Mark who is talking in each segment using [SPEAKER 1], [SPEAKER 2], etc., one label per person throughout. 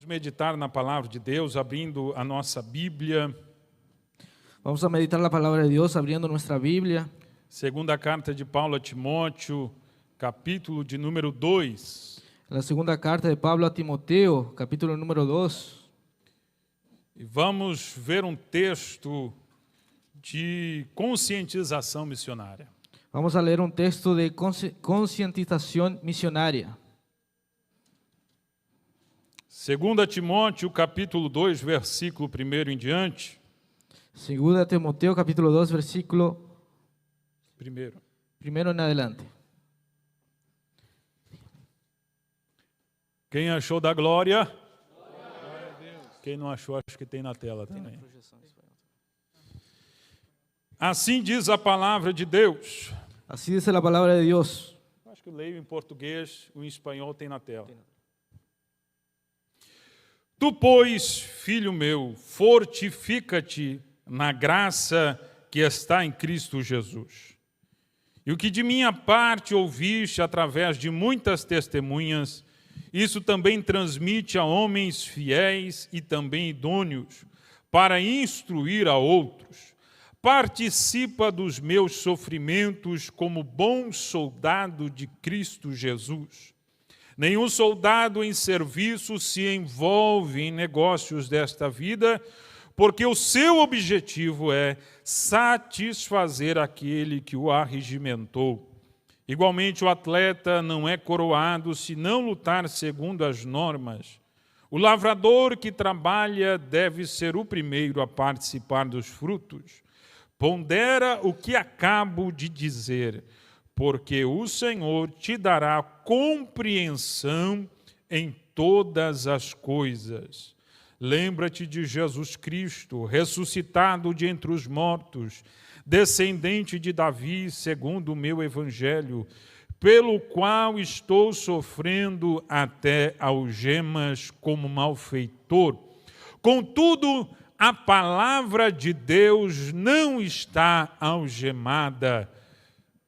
[SPEAKER 1] meditar na palavra de Deus, abrindo a nossa Bíblia.
[SPEAKER 2] Vamos a meditar la palabra de Dios abriendo nuestra Biblia.
[SPEAKER 1] Segunda carta de Paulo a Timóteo, capítulo de número 2.
[SPEAKER 2] La segunda carta de Pablo a Timoteo, capítulo número 2.
[SPEAKER 1] E vamos ver um texto de conscientização missionária.
[SPEAKER 2] Vamos a leer un texto de concientización misionaria.
[SPEAKER 1] Segunda Timóteo, capítulo 2, versículo 1 em diante.
[SPEAKER 2] Segunda Timoteo, capítulo 2, versículo primero en adelante.
[SPEAKER 1] Quem achou da glória? Quem não achou, acho que tem na tela também. Assim diz a palavra de Deus.
[SPEAKER 2] Así dice la palabra de Dios.
[SPEAKER 1] Acho que eu leio em português, o em espanhol tem na tela. Tu, pois, filho meu, fortifica-te na graça que está em Cristo Jesus. E o que de minha parte ouviste através de muitas testemunhas, isso também transmite a homens fiéis e também idôneos, para instruir a outros. Participa dos meus sofrimentos como bom soldado de Cristo Jesus. Nenhum soldado em serviço se envolve em negócios desta vida, porque o seu objetivo é satisfazer aquele que o arregimentou. Igualmente, o atleta não é coroado se não lutar segundo as normas. O lavrador que trabalha deve ser o primeiro a participar dos frutos. Pondera o que acabo de dizer, porque o Senhor te dará compreensão em todas as coisas. Lembra-te de Jesus Cristo, ressuscitado de entre os mortos, descendente de Davi, segundo o meu evangelho, pelo qual estou sofrendo até algemas como malfeitor. Contudo, a palavra de Deus não está algemada.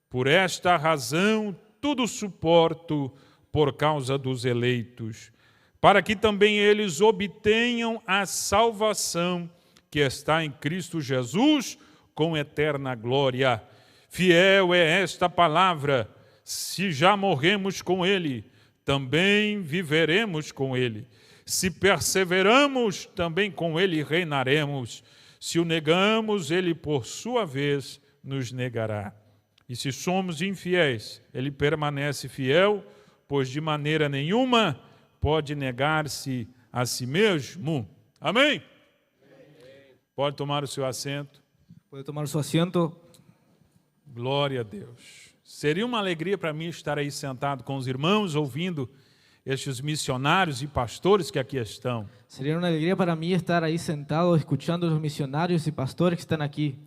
[SPEAKER 1] Por esta razão, tudo suporto por causa dos eleitos, para que também eles obtenham a salvação que está em Cristo Jesus com eterna glória. Fiel é esta palavra, se já morremos com Ele, também viveremos com Ele. Se perseveramos, também com Ele reinaremos. Se o negamos, Ele, por sua vez, nos negará. E se somos infiéis, Ele permanece fiel, pois de maneira nenhuma pode negar-se a si mesmo. Amém? Pode tomar o seu assento.
[SPEAKER 2] Pode tomar o seu assento.
[SPEAKER 1] Glória a Deus. Seria uma alegria para mim estar aí sentado com os irmãos, ouvindo estes missionários e pastores que aqui estão.
[SPEAKER 2] Seria uma alegria para mim estar aí sentado, escutando os missionários e pastores que estão aqui.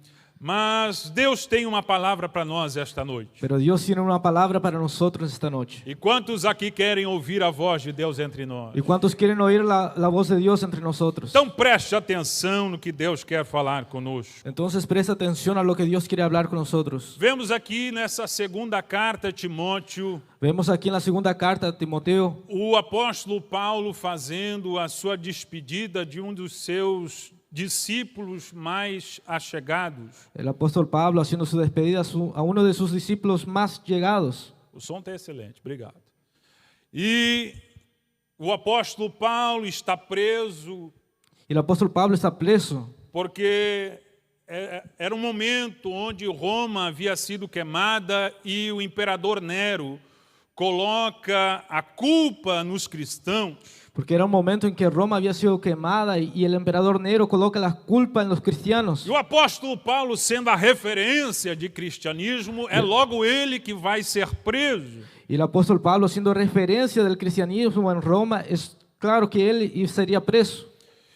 [SPEAKER 1] Mas Deus tem uma palavra para nós esta noite.
[SPEAKER 2] Pero Dios tiene una palabra para nosotros esta noche.
[SPEAKER 1] E quantos aqui querem ouvir a voz de Deus entre nós?
[SPEAKER 2] ¿Y cuántos quieren oír la voz de Dios entre nosotros?
[SPEAKER 1] Então preste atenção no que Deus quer falar conosco.
[SPEAKER 2] Entonces presta atención a lo que Dios quiere hablar con nosotros.
[SPEAKER 1] Vemos aqui nessa segunda carta a Timóteo,
[SPEAKER 2] Vemos aquí en la segunda carta a Timoteo,
[SPEAKER 1] o apóstolo Paulo fazendo a sua despedida de um dos seus discípulos mais achegados.
[SPEAKER 2] el apóstol Pablo haciendo su despedida a uno de sus discípulos más llegados.
[SPEAKER 1] O som está excelente, obrigado. E o apóstolo Paulo está preso
[SPEAKER 2] Y el apóstol Pablo está preso
[SPEAKER 1] porque era um momento onde Roma havia sido queimada e o imperador Nero coloca a culpa nos cristãos.
[SPEAKER 2] porque era un momento en que Roma había sido quemada y el emperador Nero coloca la culpa en los cristianos.
[SPEAKER 1] E o apóstolo Paulo, sendo a referência de cristianismo, é logo ele que vai ser preso.
[SPEAKER 2] Y el apóstol Pablo, siendo referencia del cristianismo en Roma, es claro que él sería preso.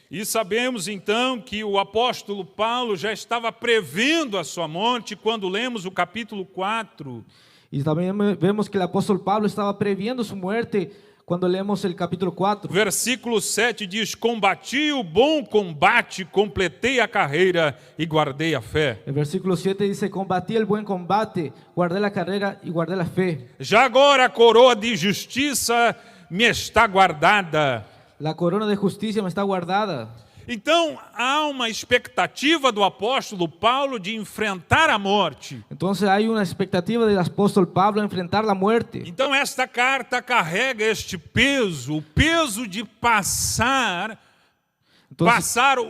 [SPEAKER 1] E sabemos então que o apóstolo Paulo já estava prevendo a sua morte quando lemos o capítulo 4.
[SPEAKER 2] Y también vemos que el apóstol Pablo estaba previendo su muerte cuando leemos el capítulo 4.
[SPEAKER 1] Versículo 7 diz: combati o bom combate, completei a carreira e guardei a fé.
[SPEAKER 2] El versículo 7 dice: combatí el buen combate, guardé la carrera y guardé la fe.
[SPEAKER 1] Já agora a coroa de justiça me está guardada,
[SPEAKER 2] La corona de justicia me está guardada.
[SPEAKER 1] Então, há uma expectativa do apóstolo Paulo de enfrentar a morte.
[SPEAKER 2] Entonces hay una expectativa del apóstol Pablo a enfrentar la muerte.
[SPEAKER 1] Então, esta carta carrega este peso, o peso de passar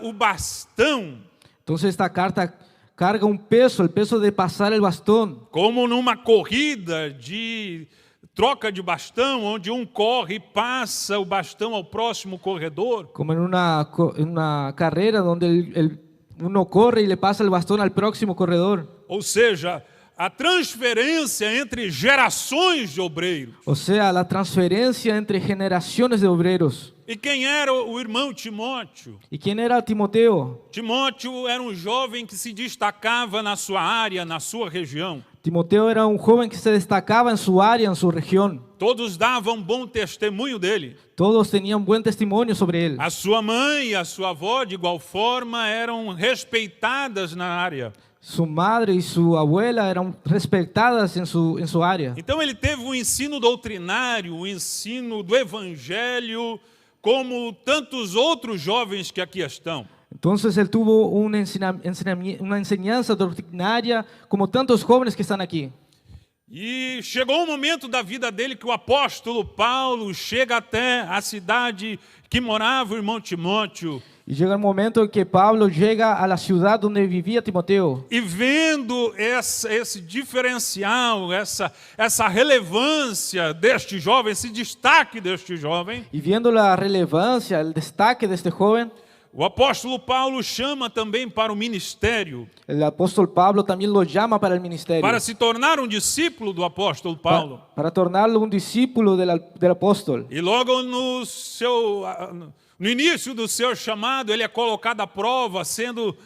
[SPEAKER 1] o bastão.
[SPEAKER 2] Entonces esta carta carga un peso, el peso de pasar el bastón.
[SPEAKER 1] Como numa corrida de troca de bastão, onde um corre e passa o bastão ao próximo corredor.
[SPEAKER 2] Como en una carrera donde uno corre y le pasa el bastón al próximo corredor.
[SPEAKER 1] Ou seja, a transferência entre gerações de obreiros.
[SPEAKER 2] O sea, la transferencia entre generaciones de obreros.
[SPEAKER 1] E quem era o irmão Timóteo?
[SPEAKER 2] ¿Y quién era Timoteo?
[SPEAKER 1] Timóteo era um jovem que se destacava na sua área, na sua região.
[SPEAKER 2] Timoteo era un joven que se destacaba en su área, en su región.
[SPEAKER 1] Todos davam bom testemunho dele.
[SPEAKER 2] Todos tenían buen testimonio sobre él.
[SPEAKER 1] A sua mãe e a sua avó, de igual forma, eram respeitadas na área.
[SPEAKER 2] Su madre y su abuela eran respetadas en su área.
[SPEAKER 1] Então ele teve um ensino doutrinário, um ensino do evangelho, como tantos outros jovens que aqui estão.
[SPEAKER 2] Entonces él tuvo una enseñanza doctrinaria como tantos jóvenes que están aquí.
[SPEAKER 1] E chegou um momento da vida dele que o apóstolo Paulo chega até a cidade que morava o irmão Timóteo.
[SPEAKER 2] Y llega el momento en que Pablo llega a la ciudad donde vivía Timoteo.
[SPEAKER 1] E vendo esse diferencial, essa relevância deste jovem, esse destaque deste jovem,
[SPEAKER 2] Y viendo la relevancia, el destaque de este joven,
[SPEAKER 1] o apóstolo Paulo chama também para o ministério,
[SPEAKER 2] el apóstol Pablo también lo llama para el ministerio.
[SPEAKER 1] para se tornar um discípulo do apóstolo Paulo.
[SPEAKER 2] Para tornarlo un discípulo del apóstol.
[SPEAKER 1] E logo no início do seu chamado, ele é colocado à prova, sendo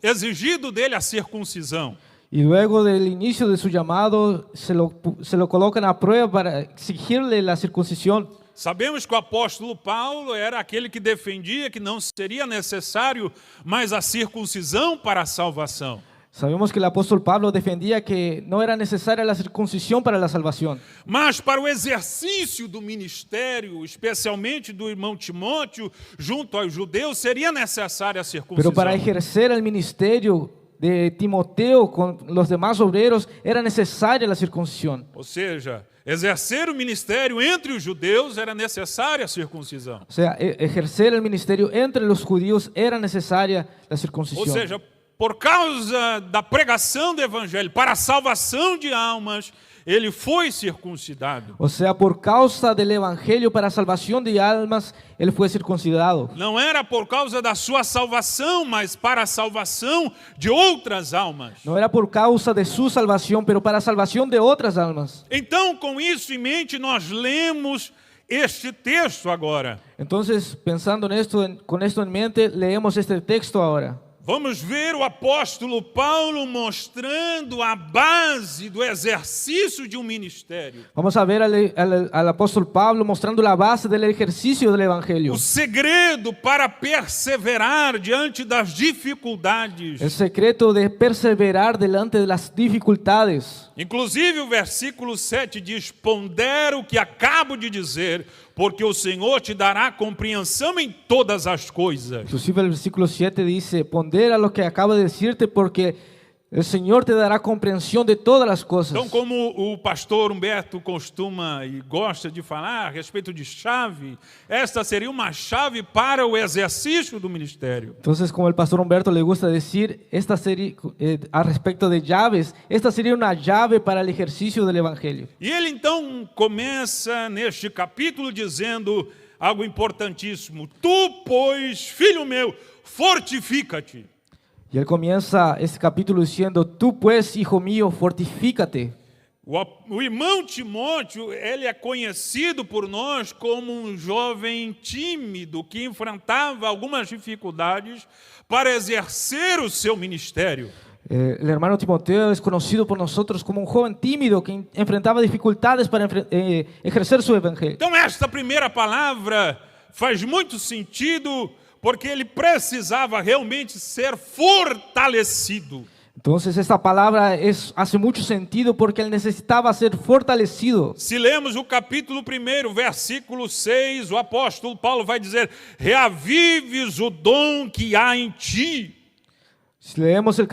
[SPEAKER 1] exigido dele a circuncisão.
[SPEAKER 2] Y luego del inicio de su llamado, se lo colocan a prueba para exigirle la circuncisión.
[SPEAKER 1] Sabemos que o apóstolo Paulo era aquele que defendia que não seria necessário mais a circuncisão para a salvação.
[SPEAKER 2] Sabemos que el apóstol Pablo defendía que no era necesaria la circuncisión para la salvación.
[SPEAKER 1] Mas para o exercício do ministério, especialmente do irmão Timóteo, junto aos judeus, seria necessária a circuncisão.
[SPEAKER 2] Pero para ejercer el ministerio de Timoteo con los demás obreros era necesaria la circuncisión.
[SPEAKER 1] Ou seja, exercer o ministério entre os judeus era necessária a circuncisão.
[SPEAKER 2] O sea, ejercer el ministerio entre los judíos era necesaria la circuncisión.
[SPEAKER 1] Ou seja, por causa da pregação do evangelho para a salvação de almas, ele foi circuncidado.
[SPEAKER 2] O sea, por causa del evangelio para salvación de almas, él fue circuncidado.
[SPEAKER 1] Não era por causa da sua salvação, mas para a salvação de outras almas.
[SPEAKER 2] No era por causa de su salvación, pero para salvación de otras almas.
[SPEAKER 1] Então, com isso em mente, nós lemos este texto agora.
[SPEAKER 2] Entonces, pensando en esto, con esto en mente, leemos este texto ahora.
[SPEAKER 1] Vamos ver o apóstolo Paulo mostrando a base do exercício de um ministério.
[SPEAKER 2] Vamos a ver al apóstol Pablo mostrando la base del ejercicio del evangelio.
[SPEAKER 1] O segredo para perseverar diante das dificuldades.
[SPEAKER 2] El secreto de perseverar delante de las dificultades.
[SPEAKER 1] Inclusive o versículo 7 diz: pondera o que acabo de dizer, porque o Senhor te dará compreensão em todas as coisas.
[SPEAKER 2] Inclusive el versículo 7 dice: pondera lo que acabo de decirte, porque el Señor te dará comprensión de todas las cosas.
[SPEAKER 1] Então, como o pastor Humberto costuma e gosta de falar a respeito de chave, esta seria uma chave para o exercício do ministério.
[SPEAKER 2] Entonces, como el pastor Humberto le gusta decir, esta serie, a respecto de llaves, esta sería una llave para el ejercicio del evangelio.
[SPEAKER 1] E ele então começa neste capítulo dizendo algo importantíssimo: tu, pois, filho meu, fortifica-te.
[SPEAKER 2] Y él comienza este capítulo diciendo: tú pues, hijo mío, fortifícate.
[SPEAKER 1] O irmão Timóteo, ele é conhecido por nós como um jovem tímido que enfrentava algumas dificuldades para exercer o seu ministério.
[SPEAKER 2] El hermano Timoteo es conocido por nosotros como un joven tímido que enfrentaba dificultades para ejercer su evangelio.
[SPEAKER 1] Então esta primeira palavra faz muito sentido, porque ele precisava realmente ser fortalecido.
[SPEAKER 2] Entonces esta palabra hace mucho sentido porque él necesitaba ser fortalecido.
[SPEAKER 1] Se lemos o capítulo 1, versículo 6, o apóstolo Paulo vai dizer: reavives o dom que há em ti.
[SPEAKER 2] Si leemos el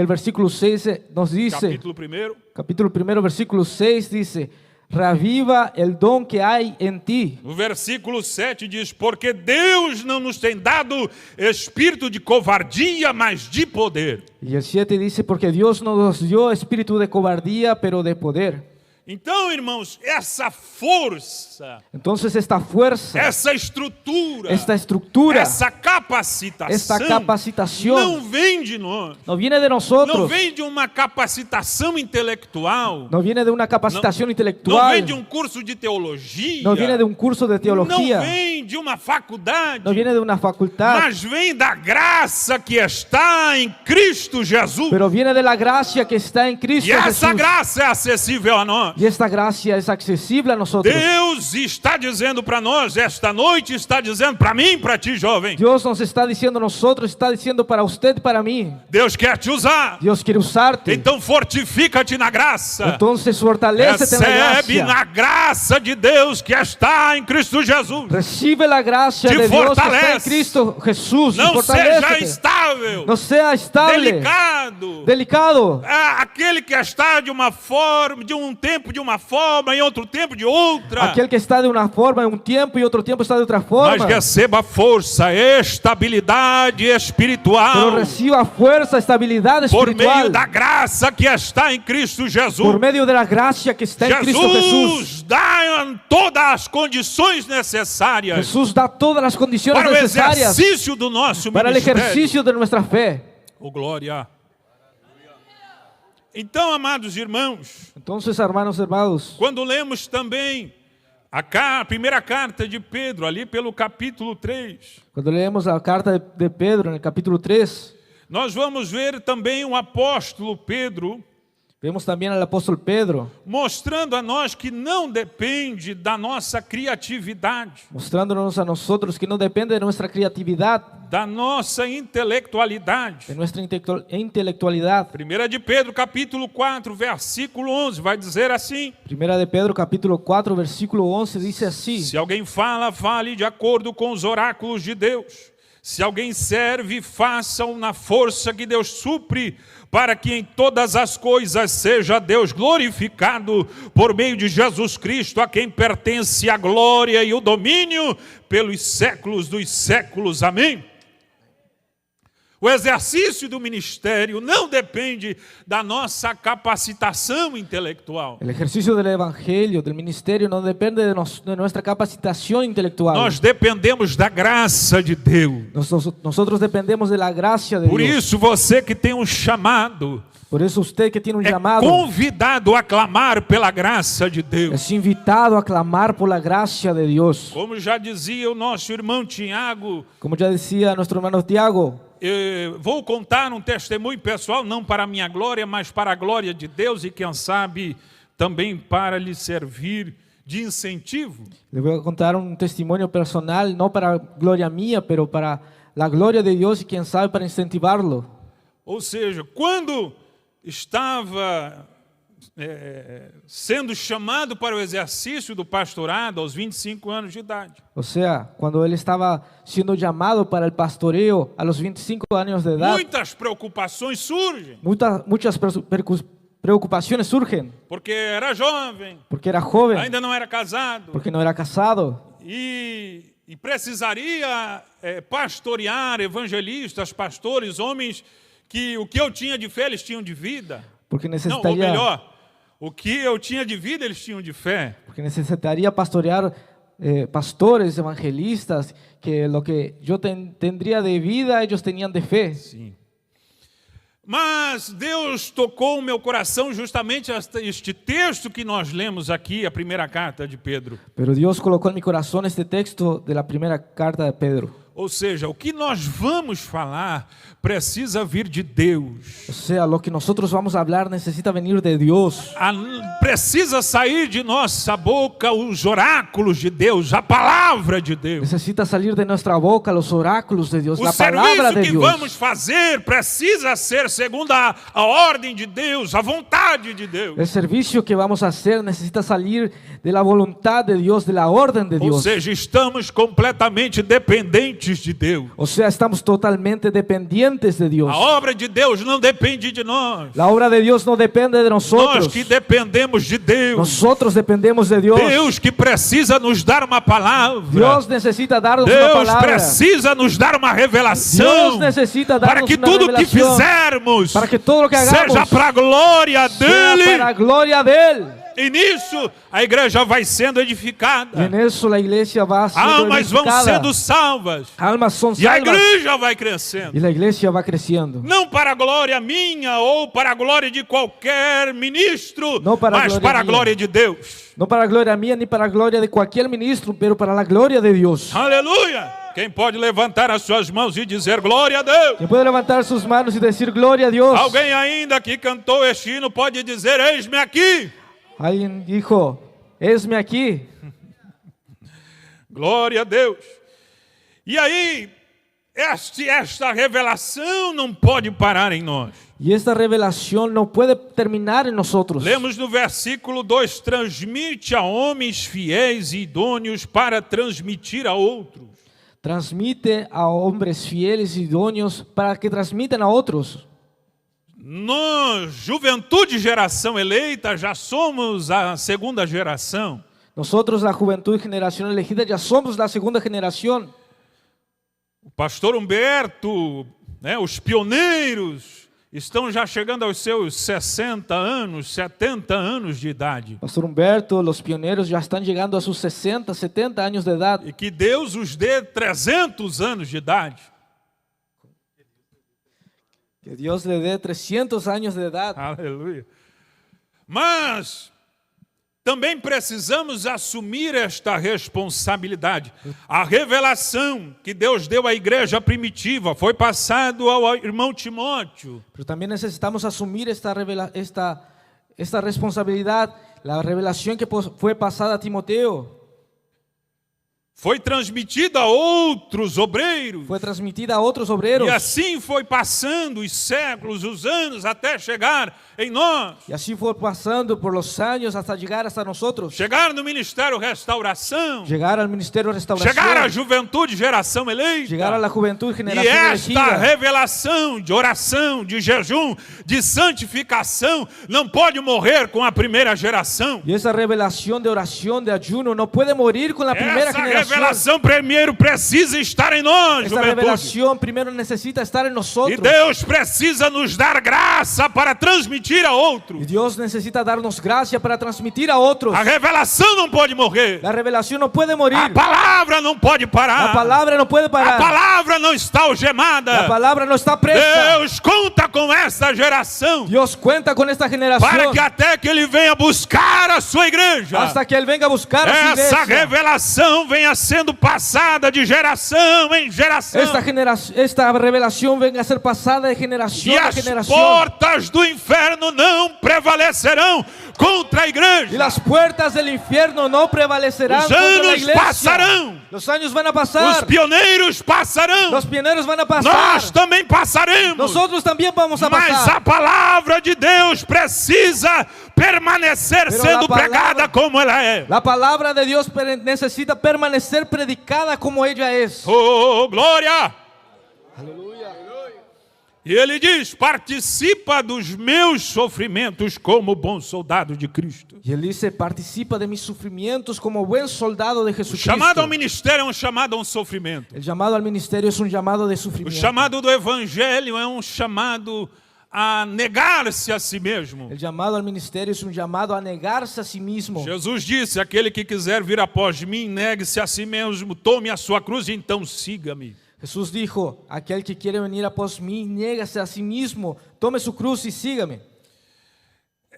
[SPEAKER 2] versículo 6, nos dice, capítulo 1, versículo 6 dice, reaviva el don que hay en ti.
[SPEAKER 1] No versículo 7 diz: porque Deus não nos tem dado espírito de covardia, mas de poder.
[SPEAKER 2] Y el 7 dice, porque Dios no nos dio espíritu de cobardía, pero de poder.
[SPEAKER 1] Então, irmãos, essa força,
[SPEAKER 2] Entonces esta fuerza,
[SPEAKER 1] essa estrutura,
[SPEAKER 2] esta capacitación
[SPEAKER 1] não vem de nós.
[SPEAKER 2] no viene de
[SPEAKER 1] Não
[SPEAKER 2] nosotros,
[SPEAKER 1] vem de uma capacitação intelectual.
[SPEAKER 2] no viene de una capacitación
[SPEAKER 1] Não
[SPEAKER 2] intelectual,
[SPEAKER 1] vem de um curso de teologia.
[SPEAKER 2] no viene de un curso de
[SPEAKER 1] Não
[SPEAKER 2] teología,
[SPEAKER 1] vem de uma faculdade.
[SPEAKER 2] no viene de una facultad,
[SPEAKER 1] Mas vem da graça que está em Cristo Jesus.
[SPEAKER 2] pero viene de la gracia que está en Cristo
[SPEAKER 1] E essa
[SPEAKER 2] Jesús.
[SPEAKER 1] graça é acessível a nós.
[SPEAKER 2] Y esta gracia es accesible a nosotros.
[SPEAKER 1] Deus está dizendo para nós, esta noite está dizendo para mim, para ti, jovem.
[SPEAKER 2] Dios nos está diciendo a nosotros, está diciendo para usted y para mí.
[SPEAKER 1] Deus quer te usar.
[SPEAKER 2] Dios quiere usarte.
[SPEAKER 1] Então fortifica-te na graça.
[SPEAKER 2] Entonces fortalécete en la
[SPEAKER 1] Recebe
[SPEAKER 2] gracia.
[SPEAKER 1] na graça de Deus que está em Cristo Jesus.
[SPEAKER 2] Recibe la gracia
[SPEAKER 1] Te
[SPEAKER 2] de Dios que está en
[SPEAKER 1] fortalece.
[SPEAKER 2] Cristo Jesús. Y
[SPEAKER 1] Não seja
[SPEAKER 2] fortalécete.
[SPEAKER 1] instável,
[SPEAKER 2] No sea estable,
[SPEAKER 1] delicado.
[SPEAKER 2] delicado.
[SPEAKER 1] Aquele que está de uma forma, de um tempo de uma forma, em outro tempo de outra.
[SPEAKER 2] Aquel que está de una forma en un tiempo y otro tiempo está de otra
[SPEAKER 1] Mas
[SPEAKER 2] forma.
[SPEAKER 1] receba força, estabilidade
[SPEAKER 2] Pero
[SPEAKER 1] espiritual
[SPEAKER 2] reciba fuerza, estabilidad
[SPEAKER 1] por meio
[SPEAKER 2] espiritual.
[SPEAKER 1] da graça que está em Cristo Jesus.
[SPEAKER 2] Por medio de la gracia que está en Cristo Jesús.
[SPEAKER 1] Jesus dá todas as condições necessárias
[SPEAKER 2] Jesús da todas las condiciones
[SPEAKER 1] para o
[SPEAKER 2] necesarias
[SPEAKER 1] exercício do nosso
[SPEAKER 2] para el
[SPEAKER 1] ministério.
[SPEAKER 2] ejercicio de nuestra fe.
[SPEAKER 1] Oh, glória! Então, amados irmãos,
[SPEAKER 2] Entonces, hermanos, hermanos,
[SPEAKER 1] quando lemos também a primeira carta de Pedro, ali pelo capítulo 3,
[SPEAKER 2] cuando leemos la carta de Pedro en el capítulo 3,
[SPEAKER 1] nós vamos ver também o apóstolo Pedro
[SPEAKER 2] vemos también al apóstol Pedro
[SPEAKER 1] mostrando a nós que não depende da nossa criatividade,
[SPEAKER 2] mostrándonos a nosotros que no depende de nuestra creatividad,
[SPEAKER 1] da nossa intelectualidade.
[SPEAKER 2] de nuestra intelectualidad.
[SPEAKER 1] 1 de Pedro, capítulo 4, versículo 11, vai dizer assim:
[SPEAKER 2] Primera de Pedro, capítulo 4, versículo 11, dice así:
[SPEAKER 1] se alguém fala, fale de acordo com os oráculos de Deus. Se alguém serve, faça-o na força que Deus supre, para que em todas as coisas seja Deus glorificado por meio de Jesus Cristo, a quem pertence a glória e o domínio pelos séculos dos séculos. Amém? O exercício do ministério não depende da nossa capacitação intelectual.
[SPEAKER 2] El ejercicio del evangelio, del ministerio, no depende de nuestra capacitación intelectual.
[SPEAKER 1] Nós dependemos da graça de Deus.
[SPEAKER 2] Nosotros dependemos de la gracia de
[SPEAKER 1] Por
[SPEAKER 2] Dios.
[SPEAKER 1] isso, você que tem um chamado,
[SPEAKER 2] Por eso usted que tiene un
[SPEAKER 1] é
[SPEAKER 2] llamado
[SPEAKER 1] convidado a clamar pela graça de Deus.
[SPEAKER 2] es invitado a clamar por la gracia de Dios.
[SPEAKER 1] Como já dizia o nosso irmão Tiago,
[SPEAKER 2] Como ya decía nuestro hermano Tiago,
[SPEAKER 1] vou contar um testemunho pessoal, não para a minha glória, mas para a glória de Deus e quem sabe também para lhe servir de incentivo.
[SPEAKER 2] le voy a contar un testimonio personal, no para gloria mía, pero para la gloria de Dios y quién sabe para incentivarlo.
[SPEAKER 1] Ou seja, quando estava sendo chamado para o exercício do pastorado aos 25 anos de idade.
[SPEAKER 2] O sea, cuando él estaba siendo llamado para el pastoreo a los 25 años de edad,
[SPEAKER 1] Muitas preocupações surgem,
[SPEAKER 2] muchas preocupaciones surgen,
[SPEAKER 1] porque era jovem,
[SPEAKER 2] porque era joven,
[SPEAKER 1] ainda não era casado,
[SPEAKER 2] porque no era casado,
[SPEAKER 1] e precisaria pastorear evangelistas, pastores, homens que o que eu tinha de fé eles tinham de vida.
[SPEAKER 2] porque
[SPEAKER 1] Não, ou
[SPEAKER 2] necesitaría,
[SPEAKER 1] melhor, o que eu tinha de vida eles tinham de fé.
[SPEAKER 2] porque necesitaría pastorear pastores, evangelistas, que lo que yo tendría de vida, ellos tenían de fe.
[SPEAKER 1] Sim. Mas Deus tocou o meu coração justamente este texto que nós lemos aqui, a primeira carta de Pedro.
[SPEAKER 2] Pero Dios colocó en mi corazón este texto de la primera carta de Pedro.
[SPEAKER 1] Ou seja, o que nós vamos falar precisa vir de Deus.
[SPEAKER 2] O sea, lo que nosotros vamos a hablar necesita venir de Dios.
[SPEAKER 1] Precisa sair de nossa boca os oráculos de Deus, a palavra de Deus.
[SPEAKER 2] Necesita salir de nuestra boca los oráculos de Dios,
[SPEAKER 1] O
[SPEAKER 2] la palabra de
[SPEAKER 1] serviço que
[SPEAKER 2] Dios.
[SPEAKER 1] vamos fazer precisa ser segundo a ordem de Deus, a vontade de Deus.
[SPEAKER 2] El servicio que vamos a hacer necesita salir de la voluntad de Dios, de la orden de
[SPEAKER 1] Ou
[SPEAKER 2] Dios.
[SPEAKER 1] seja, estamos completamente dependentes de Deus.
[SPEAKER 2] O sea, estamos totalmente dependientes de Dios.
[SPEAKER 1] A obra de Deus não depende de nós.
[SPEAKER 2] La obra de Dios no depende de nosotros.
[SPEAKER 1] Nós que dependemos de Deus.
[SPEAKER 2] Nosotros dependemos de Dios.
[SPEAKER 1] Deus que precisa nos dar uma palavra.
[SPEAKER 2] Dios necesita darnos una
[SPEAKER 1] Deus
[SPEAKER 2] palabra.
[SPEAKER 1] precisa nos dar uma revelação.
[SPEAKER 2] Dios necesita darnos
[SPEAKER 1] para que
[SPEAKER 2] una
[SPEAKER 1] tudo que
[SPEAKER 2] revelación.
[SPEAKER 1] fizermos
[SPEAKER 2] Para que todo lo que hagamos
[SPEAKER 1] seja para a glória
[SPEAKER 2] sea
[SPEAKER 1] dele.
[SPEAKER 2] para la gloria de Él.
[SPEAKER 1] E nisso a igreja vai sendo
[SPEAKER 2] Y
[SPEAKER 1] edificada.
[SPEAKER 2] en eso la iglesia va siendo
[SPEAKER 1] Almas vão
[SPEAKER 2] edificada.
[SPEAKER 1] sendo salvas.
[SPEAKER 2] Almas son
[SPEAKER 1] E a
[SPEAKER 2] salvas.
[SPEAKER 1] igreja vai crescendo.
[SPEAKER 2] Y la iglesia va creciendo.
[SPEAKER 1] Não para a glória minha ou para a glória de qualquer ministro,
[SPEAKER 2] Não para a
[SPEAKER 1] mas
[SPEAKER 2] glória
[SPEAKER 1] para a
[SPEAKER 2] minha.
[SPEAKER 1] glória de Deus.
[SPEAKER 2] No para la gloria mía ni para la gloria de cualquier ministro, pero para la gloria de Dios.
[SPEAKER 1] Aleluia! Quem pode levantar as suas mãos e dizer glória a Deus?
[SPEAKER 2] ¿Quién puede levantar sus manos y decir gloria a Dios?
[SPEAKER 1] Alguém ainda que cantou este hino pode dizer eis-me aqui.
[SPEAKER 2] Alguien dijo, esme aquí.
[SPEAKER 1] Glória a Deus. E aí, esta revelação não pode parar em nós.
[SPEAKER 2] Y esta revelación no puede terminar en nosotros.
[SPEAKER 1] Lemos no versículo 2, transmite a homens fiéis e idôneos para transmitir a outros.
[SPEAKER 2] Transmite a hombres fieles y idóneos para que transmitan a otros.
[SPEAKER 1] Nós, juventude geração eleita, já somos a segunda geração.
[SPEAKER 2] Nosotros, la juventud y generación elegida, ya somos la segunda generación.
[SPEAKER 1] O pastor Humberto, os pioneiros, estão já chegando aos seus 60 anos, 70 anos de idade.
[SPEAKER 2] Pastor Humberto, los pioneros ya están llegando a sus 60, 70 años de edad.
[SPEAKER 1] E que Deus os dê 300 anos de idade.
[SPEAKER 2] Que Dios le dé 300 años de edad.
[SPEAKER 1] Aleluia. Mas também precisamos assumir esta responsabilidade. A revelação que Deus deu à igreja primitiva foi passado ao irmão Timóteo.
[SPEAKER 2] Pero también necesitamos asumir esta responsabilidad, la revelación que fue pasada a Timoteo.
[SPEAKER 1] Foi transmitida a outros obreiros.
[SPEAKER 2] Fue transmitida a otros obreros.
[SPEAKER 1] E assim foi passando os séculos, os anos, até chegar em nós.
[SPEAKER 2] Y así fue pasando por los años hasta llegar hasta nosotros.
[SPEAKER 1] Chegar no Ministério Restauração.
[SPEAKER 2] Llegar al Ministerio de Restauración.
[SPEAKER 1] Chegar à juventude geração eleita.
[SPEAKER 2] Llegar a la juventud y
[SPEAKER 1] E
[SPEAKER 2] generación
[SPEAKER 1] esta
[SPEAKER 2] elegida.
[SPEAKER 1] revelação de oração, de jejum, de santificação, não pode morrer com a primeira geração.
[SPEAKER 2] Y esa revelación de oración, de ayuno, no puede morir con la primera
[SPEAKER 1] Essa
[SPEAKER 2] generación.
[SPEAKER 1] revelação primeiro precisa estar em nós,
[SPEAKER 2] Esta
[SPEAKER 1] juventude.
[SPEAKER 2] revelación primero necesita estar en
[SPEAKER 1] E
[SPEAKER 2] nosotros.
[SPEAKER 1] Deus precisa nos dar graça para transmitir a outro.
[SPEAKER 2] Y Dios necesita darnos gracia para transmitir a otros.
[SPEAKER 1] A revelação não pode morrer.
[SPEAKER 2] La revelación no puede morir.
[SPEAKER 1] A palavra não pode parar.
[SPEAKER 2] La palabra no puede
[SPEAKER 1] A
[SPEAKER 2] parar.
[SPEAKER 1] palavra não está algemada.
[SPEAKER 2] La palabra no está presa.
[SPEAKER 1] Deus conta com esta geração
[SPEAKER 2] Dios cuenta con esta
[SPEAKER 1] para
[SPEAKER 2] generación
[SPEAKER 1] que até que Ele venha buscar a sua igreja,
[SPEAKER 2] hasta que Él venga a buscar a su
[SPEAKER 1] essa
[SPEAKER 2] iglesia.
[SPEAKER 1] revelação venha sendo passada de geração em geração.
[SPEAKER 2] Esta revelación venga a ser pasada de
[SPEAKER 1] E
[SPEAKER 2] generación a
[SPEAKER 1] as
[SPEAKER 2] generación.
[SPEAKER 1] portas do inferno não prevalecerão contra a igreja.
[SPEAKER 2] Y las puertas del infierno no prevalecerán
[SPEAKER 1] Os
[SPEAKER 2] contra la
[SPEAKER 1] anos
[SPEAKER 2] iglesia.
[SPEAKER 1] passarão.
[SPEAKER 2] Los años van a
[SPEAKER 1] Os
[SPEAKER 2] pasar.
[SPEAKER 1] pioneiros passarão.
[SPEAKER 2] Los pioneros van a pasar.
[SPEAKER 1] Nós também passaremos.
[SPEAKER 2] Nosotros también vamos a
[SPEAKER 1] Mas
[SPEAKER 2] pasar.
[SPEAKER 1] a palavra de Deus precisa permanecer
[SPEAKER 2] Pero
[SPEAKER 1] sendo
[SPEAKER 2] la palabra-
[SPEAKER 1] pregada como ela é.
[SPEAKER 2] La palabra de Dios necesita permanecer predicada como ella es.
[SPEAKER 1] Oh, glória!
[SPEAKER 2] Aleluya.
[SPEAKER 1] E ele diz, participa dos meus sofrimentos como bom soldado de Cristo.
[SPEAKER 2] Y él dice, participa de mis sufrimientos como buen soldado de
[SPEAKER 1] O
[SPEAKER 2] Jesucristo.
[SPEAKER 1] chamado ao ministério é um chamado a um sofrimento.
[SPEAKER 2] El llamado al ministerio es un llamado de
[SPEAKER 1] O
[SPEAKER 2] sufrimiento.
[SPEAKER 1] chamado do evangelho é um chamado a negar-se a si mesmo.
[SPEAKER 2] El llamado al ministerio es un llamado a negarse a sí mismo.
[SPEAKER 1] Jesus disse, aquele que quiser vir após mim, negue-se a si mesmo, tome a sua cruz e então siga-me.
[SPEAKER 2] Jesús dijo, aquel que quiere venir após mí, niégase a sí mismo, tome su cruz y sígame.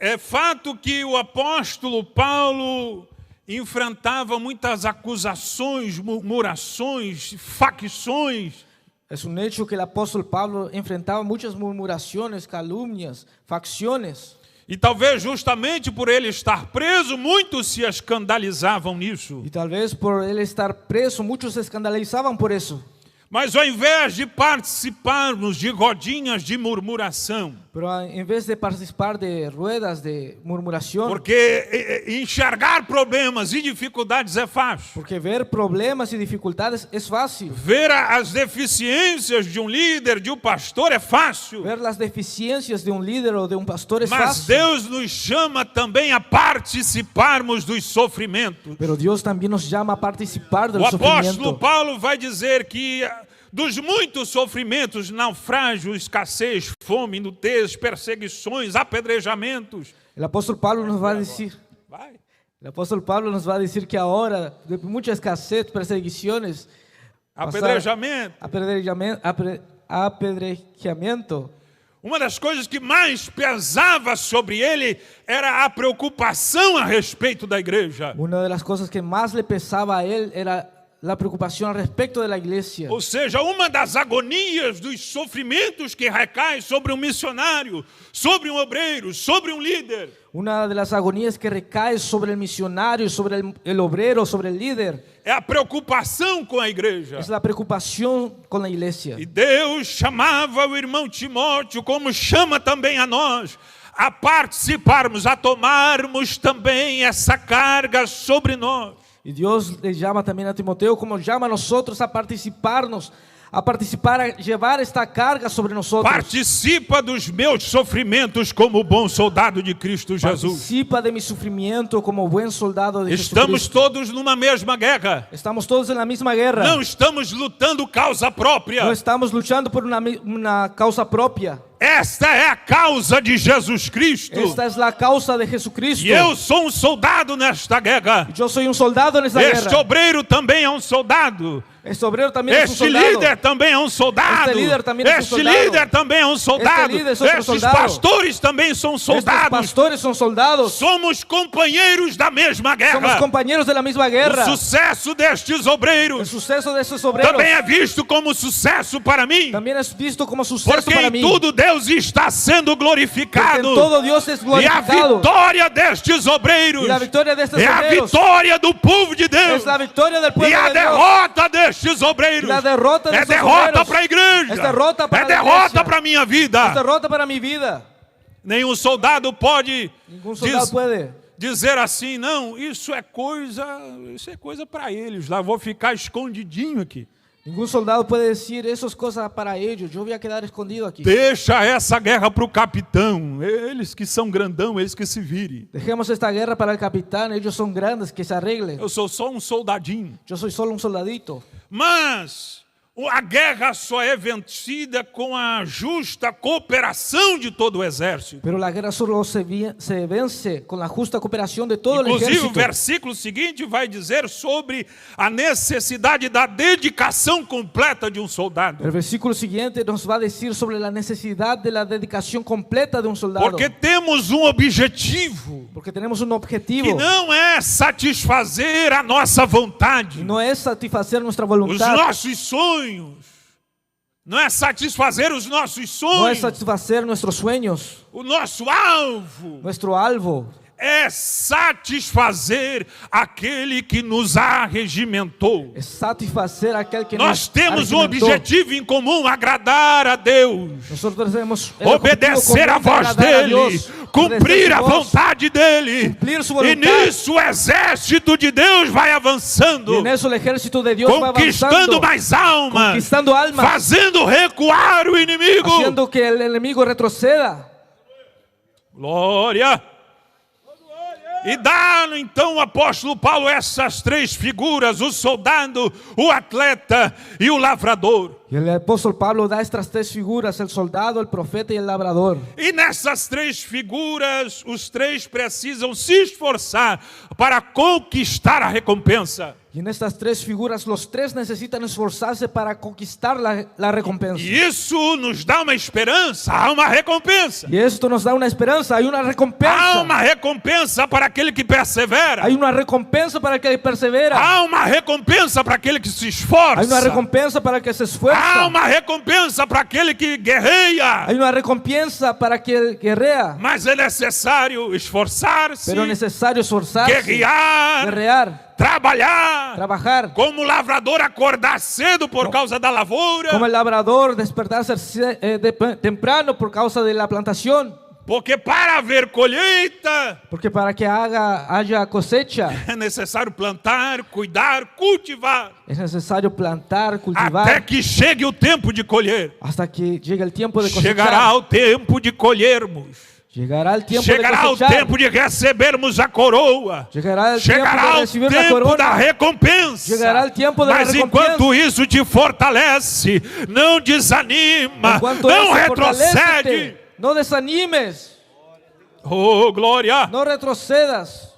[SPEAKER 1] É fato que o apóstolo Paulo, enfrentava muitas acusações, murmurações, facções.
[SPEAKER 2] Es un hecho que el apóstol Pablo enfrentaba muchas murmuraciones, calumnias, facciones.
[SPEAKER 1] E talvez justamente por ele estar preso, muitos se escandalizavam nisso.
[SPEAKER 2] Y tal vez por él estar preso, muchos se escandalizaban por eso.
[SPEAKER 1] Mas ao invés de participarmos de rodinhas de murmuração,
[SPEAKER 2] Pero en vez de participar de ruedas de murmuración,
[SPEAKER 1] porque enxergar problemas e dificuldades é fácil.
[SPEAKER 2] porque ver problemas y dificultades es fácil.
[SPEAKER 1] Ver as deficiências de um líder, de um pastor é fácil.
[SPEAKER 2] Ver las deficiencias de un líder o de un pastor es
[SPEAKER 1] Mas
[SPEAKER 2] fácil.
[SPEAKER 1] Deus nos chama também a participarmos dos sofrimentos.
[SPEAKER 2] Pero Dios también nos llama a participar del
[SPEAKER 1] O apóstolo
[SPEAKER 2] sufrimiento.
[SPEAKER 1] Paulo vai dizer que dos muitos sofrimentos, naufrágio, escassez, fome, nudez, perseguições, apedrejamentos.
[SPEAKER 2] El apóstol Pablo nos va a decir,
[SPEAKER 1] Vai.
[SPEAKER 2] el apóstol Pablo nos va a decir que ahora, de mucha escasez, perseguiciones,
[SPEAKER 1] Apedrejamento.
[SPEAKER 2] apedrejamiento,
[SPEAKER 1] Uma das coisas que mais pesava sobre ele era a preocupação a respeito da igreja.
[SPEAKER 2] una de las cosas que más le pesaba a él era la preocupación al respecto de la iglesia.
[SPEAKER 1] Ou seja, uma das agonias, dos sofrimentos que recai sobre um missionário, sobre um obreiro, sobre um líder,
[SPEAKER 2] Una de las agonías que recae sobre el misionario, sobre el obrero, sobre el líder,
[SPEAKER 1] é a preocupação com a igreja.
[SPEAKER 2] es la preocupación con la iglesia.
[SPEAKER 1] E Deus chamava o irmão Timóteo, como chama também a nós, a participarmos, a tomarmos também essa carga sobre nós.
[SPEAKER 2] Y Dios le llama también a Timoteo, como llama a nosotros a participarnos, a participar, a llevar esta carga sobre nosotros.
[SPEAKER 1] Participa dos meus sofrimentos como bom soldado de Cristo Jesus.
[SPEAKER 2] Participa de mi sufrimiento como buen soldado de
[SPEAKER 1] Estamos
[SPEAKER 2] Jesucristo.
[SPEAKER 1] todos numa mesma guerra.
[SPEAKER 2] Estamos todos en la misma guerra.
[SPEAKER 1] Não estamos lutando causa própria.
[SPEAKER 2] No estamos luchando por una causa propia.
[SPEAKER 1] Esta é a causa de Jesus Cristo.
[SPEAKER 2] Esta es la causa de Jesucristo.
[SPEAKER 1] E eu sou um soldado nesta guerra.
[SPEAKER 2] Yo soy un soldado en esta
[SPEAKER 1] Este
[SPEAKER 2] guerra.
[SPEAKER 1] obreiro também é um soldado.
[SPEAKER 2] Este obrero también es un
[SPEAKER 1] Este
[SPEAKER 2] soldado.
[SPEAKER 1] líder também é um soldado.
[SPEAKER 2] Este líder também é um
[SPEAKER 1] Este
[SPEAKER 2] soldado.
[SPEAKER 1] líder também é um soldado.
[SPEAKER 2] líder é outro
[SPEAKER 1] Estes
[SPEAKER 2] soldado.
[SPEAKER 1] pastores também são
[SPEAKER 2] Estos
[SPEAKER 1] soldados.
[SPEAKER 2] pastores son soldados.
[SPEAKER 1] Somos companheiros da mesma
[SPEAKER 2] Somos
[SPEAKER 1] guerra.
[SPEAKER 2] compañeros de la misma guerra.
[SPEAKER 1] O sucesso destes
[SPEAKER 2] El
[SPEAKER 1] obreiros
[SPEAKER 2] suceso de estos obreros
[SPEAKER 1] também é visto como sucesso para mim.
[SPEAKER 2] también es visto como suceso
[SPEAKER 1] Porque
[SPEAKER 2] para
[SPEAKER 1] em
[SPEAKER 2] mí.
[SPEAKER 1] tudo Deus está sendo
[SPEAKER 2] Porque
[SPEAKER 1] glorificado.
[SPEAKER 2] en todo Dios es
[SPEAKER 1] E a
[SPEAKER 2] glorificado.
[SPEAKER 1] vitória destes obreiros
[SPEAKER 2] Y la victoria de estos
[SPEAKER 1] é a
[SPEAKER 2] obreros
[SPEAKER 1] vitória do povo de Deus.
[SPEAKER 2] es la victoria del
[SPEAKER 1] E
[SPEAKER 2] pueblo
[SPEAKER 1] a
[SPEAKER 2] de Dios.
[SPEAKER 1] derrota destes obreiros
[SPEAKER 2] La derrota de
[SPEAKER 1] é
[SPEAKER 2] estos
[SPEAKER 1] derrota
[SPEAKER 2] obreros
[SPEAKER 1] para a igreja.
[SPEAKER 2] es derrota para
[SPEAKER 1] É
[SPEAKER 2] la
[SPEAKER 1] derrota
[SPEAKER 2] iglesia.
[SPEAKER 1] para a minha vida.
[SPEAKER 2] Es derrota para mi vida.
[SPEAKER 1] Nenhum soldado pode
[SPEAKER 2] Ningún soldado puede
[SPEAKER 1] dizer assim, não, isso é coisa para eles lá, vou ficar escondidinho aqui.
[SPEAKER 2] Ningún soldado puede decir, eso es cosa para ellos, yo voy a quedar escondido aquí.
[SPEAKER 1] Deixa essa guerra para o capitão, eles que são grandão, eles que se virem.
[SPEAKER 2] Dejemos esta guerra para el capitán, ellos son grandes, que se arreglen.
[SPEAKER 1] Eu sou só um soldadinho.
[SPEAKER 2] Yo soy solo un soldadito.
[SPEAKER 1] Mas a guerra só é vencida com a justa cooperação de todo o exército.
[SPEAKER 2] Pero la guerra solo se vence con la justa cooperación de todo el
[SPEAKER 1] Inclusive, o
[SPEAKER 2] ejército.
[SPEAKER 1] versículo seguinte vai dizer sobre a necessidade da dedicação completa de um soldado.
[SPEAKER 2] El versículo siguiente nos va a decir sobre la necesidad de la dedicación completa de un soldado.
[SPEAKER 1] Porque temos um objetivo
[SPEAKER 2] Porque tenemos un objetivo.
[SPEAKER 1] que não é satisfazer a nossa vontade,
[SPEAKER 2] Y no es satisfacer nuestra
[SPEAKER 1] os
[SPEAKER 2] voluntad.
[SPEAKER 1] nossos sonhos. Não é satisfazer os nossos
[SPEAKER 2] No es
[SPEAKER 1] sonhos,
[SPEAKER 2] satisfacer nuestros sueños.
[SPEAKER 1] o nosso alvo.
[SPEAKER 2] Nuestro alvo
[SPEAKER 1] É satisfazer aquele que nos arregimentou.
[SPEAKER 2] es satisfacer a aquel que
[SPEAKER 1] Nós
[SPEAKER 2] nos
[SPEAKER 1] temos um
[SPEAKER 2] arregimentó.
[SPEAKER 1] objetivo em comum: agradar a Deus,
[SPEAKER 2] Nosotros tenemos el
[SPEAKER 1] obedecer
[SPEAKER 2] objetivo
[SPEAKER 1] a
[SPEAKER 2] común de
[SPEAKER 1] voz
[SPEAKER 2] agradar a
[SPEAKER 1] dele,
[SPEAKER 2] Dios,
[SPEAKER 1] cumprir
[SPEAKER 2] obedecer
[SPEAKER 1] a
[SPEAKER 2] su voz,
[SPEAKER 1] vontade dele.
[SPEAKER 2] cumplir su
[SPEAKER 1] E
[SPEAKER 2] voluntad.
[SPEAKER 1] nisso o exército de Deus vai avançando,
[SPEAKER 2] Y en eso el ejército de Dios va
[SPEAKER 1] conquistando
[SPEAKER 2] avanzando,
[SPEAKER 1] mais almas,
[SPEAKER 2] conquistando almas,
[SPEAKER 1] fazendo recuar o inimigo.
[SPEAKER 2] haciendo que el enemigo retroceda.
[SPEAKER 1] Glória! E dá então o apóstolo Paulo essas três figuras: o soldado, o atleta e o lavrador.
[SPEAKER 2] Y el apóstol Pablo da estas tres figuras, el soldado, el profeta y el labrador.
[SPEAKER 1] E nessas três figuras, os três precisam se esforçar para conquistar a recompensa.
[SPEAKER 2] Y en estas tres figuras, los tres necesitan esforzarse para conquistar la recompensa.
[SPEAKER 1] E isso nos dá uma esperança, há uma recompensa.
[SPEAKER 2] Y esto nos da una esperanza, hay una recompensa.
[SPEAKER 1] Há uma recompensa para aquele que persevera.
[SPEAKER 2] Hay una recompensa para el que persevera.
[SPEAKER 1] Há uma recompensa para aquele que se esforça.
[SPEAKER 2] Hay una recompensa para el que se esfuerza.
[SPEAKER 1] Há uma recompensa para aquele que guerreia.
[SPEAKER 2] Hay una recompensa para quien guerrea.
[SPEAKER 1] Mas é necessário esforçar-se,
[SPEAKER 2] Pero es necesario esforzarse,
[SPEAKER 1] guerrear,
[SPEAKER 2] guerrear,
[SPEAKER 1] trabalhar, como o lavrador acordar cedo por causa da lavoura,
[SPEAKER 2] como el labrador despertarse temprano por causa de la plantación.
[SPEAKER 1] porque para haver colheita
[SPEAKER 2] Porque para que haya cosecha
[SPEAKER 1] é necessário plantar, cuidar, cultivar,
[SPEAKER 2] es necesario plantar, cultivar,
[SPEAKER 1] até que chegue o tempo de colher.
[SPEAKER 2] hasta que llegue el tiempo de cosechar.
[SPEAKER 1] Chegará o tempo de colhermos.
[SPEAKER 2] Llegará el tiempo
[SPEAKER 1] Chegará
[SPEAKER 2] de
[SPEAKER 1] o
[SPEAKER 2] cosechar.
[SPEAKER 1] tempo de recebermos a coroa.
[SPEAKER 2] Llegará el
[SPEAKER 1] Chegará
[SPEAKER 2] tiempo de
[SPEAKER 1] o
[SPEAKER 2] recibir la
[SPEAKER 1] tempo
[SPEAKER 2] corona.
[SPEAKER 1] da recompensa.
[SPEAKER 2] Llegará el tiempo de la
[SPEAKER 1] Mas
[SPEAKER 2] recompensa.
[SPEAKER 1] enquanto isso te fortalece, não desanima,
[SPEAKER 2] Enquanto
[SPEAKER 1] não
[SPEAKER 2] eso,
[SPEAKER 1] retrocede.
[SPEAKER 2] fortalécete, no desanimes,
[SPEAKER 1] Oh, glória!
[SPEAKER 2] no retrocedas.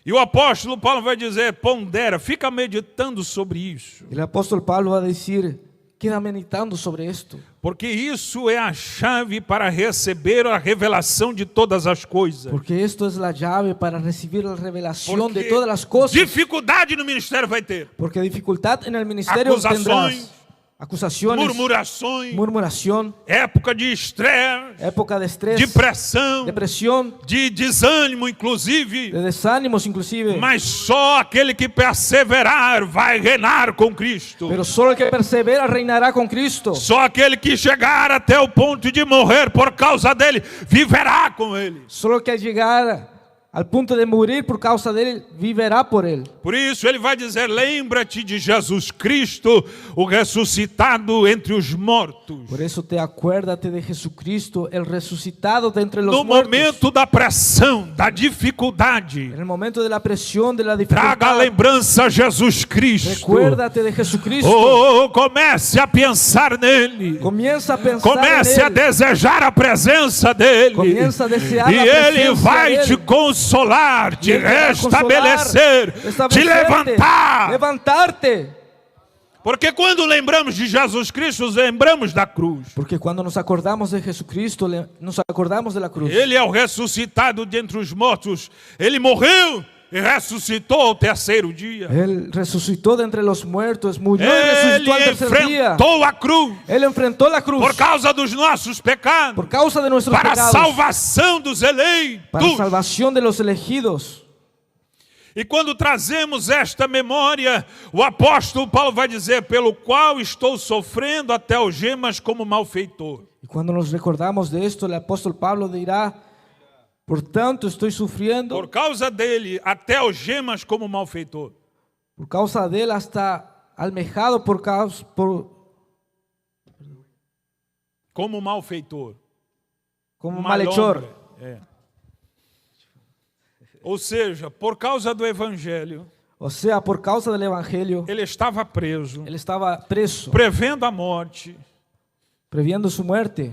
[SPEAKER 1] E o apóstolo Paulo vai dizer, pondera, fica meditando sobre isso.
[SPEAKER 2] El apóstol Pablo va a decir, queda meditando sobre esto.
[SPEAKER 1] Porque isso é a chave para receber a revelação de todas as coisas.
[SPEAKER 2] Porque esto es la llave para recibir la revelación
[SPEAKER 1] Porque
[SPEAKER 2] de todas las cosas.
[SPEAKER 1] dificuldade no ministério vai ter.
[SPEAKER 2] Porque dificultad en el ministerio
[SPEAKER 1] Acusações,
[SPEAKER 2] tendrás. Acusaciones,
[SPEAKER 1] murmurações,
[SPEAKER 2] murmuración,
[SPEAKER 1] época de estresse,
[SPEAKER 2] época de estrés,
[SPEAKER 1] de pressão,
[SPEAKER 2] depresión,
[SPEAKER 1] de desânimo inclusive.
[SPEAKER 2] de desánimos inclusive.
[SPEAKER 1] Mas só aquele que perseverar vai reinar com Cristo.
[SPEAKER 2] Pero solo el que persevera reinará con Cristo.
[SPEAKER 1] Só aquele que chegar até o ponto de morrer por causa dele, viverá com ele.
[SPEAKER 2] Solo el que llegar al punto de morir por causa de él, viverá por él.
[SPEAKER 1] Por isso ele vai dizer, lembra-te de Jesus Cristo, o ressuscitado entre os mortos.
[SPEAKER 2] Por eso acuérdate de Jesucristo, el resucitado de entre los
[SPEAKER 1] No
[SPEAKER 2] muertos.
[SPEAKER 1] momento da pressão, da dificuldade,
[SPEAKER 2] En el momento de la presión, de la dificultad,
[SPEAKER 1] traga a lembrança Jesus Cristo.
[SPEAKER 2] recuérdate de Jesucristo.
[SPEAKER 1] Oh, comece a pensar nele.
[SPEAKER 2] Comienza a pensar
[SPEAKER 1] Comece
[SPEAKER 2] en
[SPEAKER 1] a
[SPEAKER 2] él.
[SPEAKER 1] desejar a presença dele.
[SPEAKER 2] Comienza a desear
[SPEAKER 1] E
[SPEAKER 2] a
[SPEAKER 1] ele
[SPEAKER 2] presença
[SPEAKER 1] vai
[SPEAKER 2] dele.
[SPEAKER 1] te consolar, te
[SPEAKER 2] Ele vai
[SPEAKER 1] restabelecer,
[SPEAKER 2] consolar,
[SPEAKER 1] te levantar.
[SPEAKER 2] levantarte.
[SPEAKER 1] Porque quando lembramos de Jesus Cristo, lembramos da cruz.
[SPEAKER 2] Porque cuando nos acordamos de Jesucristo, nos acordamos de la cruz.
[SPEAKER 1] Ele é o ressuscitado dentre os mortos. Ele morreu e ressuscitou ao terceiro dia.
[SPEAKER 2] Él resucitó de entre los muertos, murió y resucitó al
[SPEAKER 1] Ele
[SPEAKER 2] tercer día.
[SPEAKER 1] enfrentou a cruz
[SPEAKER 2] Él enfrentó la cruz
[SPEAKER 1] por causa dos nossos pecados,
[SPEAKER 2] por causa de nuestros
[SPEAKER 1] para a
[SPEAKER 2] pecados,
[SPEAKER 1] salvação dos eleitos.
[SPEAKER 2] para la salvación de los elegidos.
[SPEAKER 1] E quando trazemos esta memória, o apóstolo Paulo vai dizer, pelo qual estou sofrendo até algemas como malfeitor.
[SPEAKER 2] Y cuando nos recordamos de esto, el apóstol Pablo dirá, por tanto estoy sufriendo,
[SPEAKER 1] Por causa dele, até algemas como malfeitor.
[SPEAKER 2] por causa de él hasta almejado
[SPEAKER 1] Como malfeitor.
[SPEAKER 2] como
[SPEAKER 1] Malhechor.
[SPEAKER 2] malhechor.
[SPEAKER 1] É. Ou seja, por causa do evangelho,
[SPEAKER 2] O sea, por causa del evangelio,
[SPEAKER 1] ele estava preso,
[SPEAKER 2] él estaba preso,
[SPEAKER 1] prevendo a morte,
[SPEAKER 2] previendo su muerte,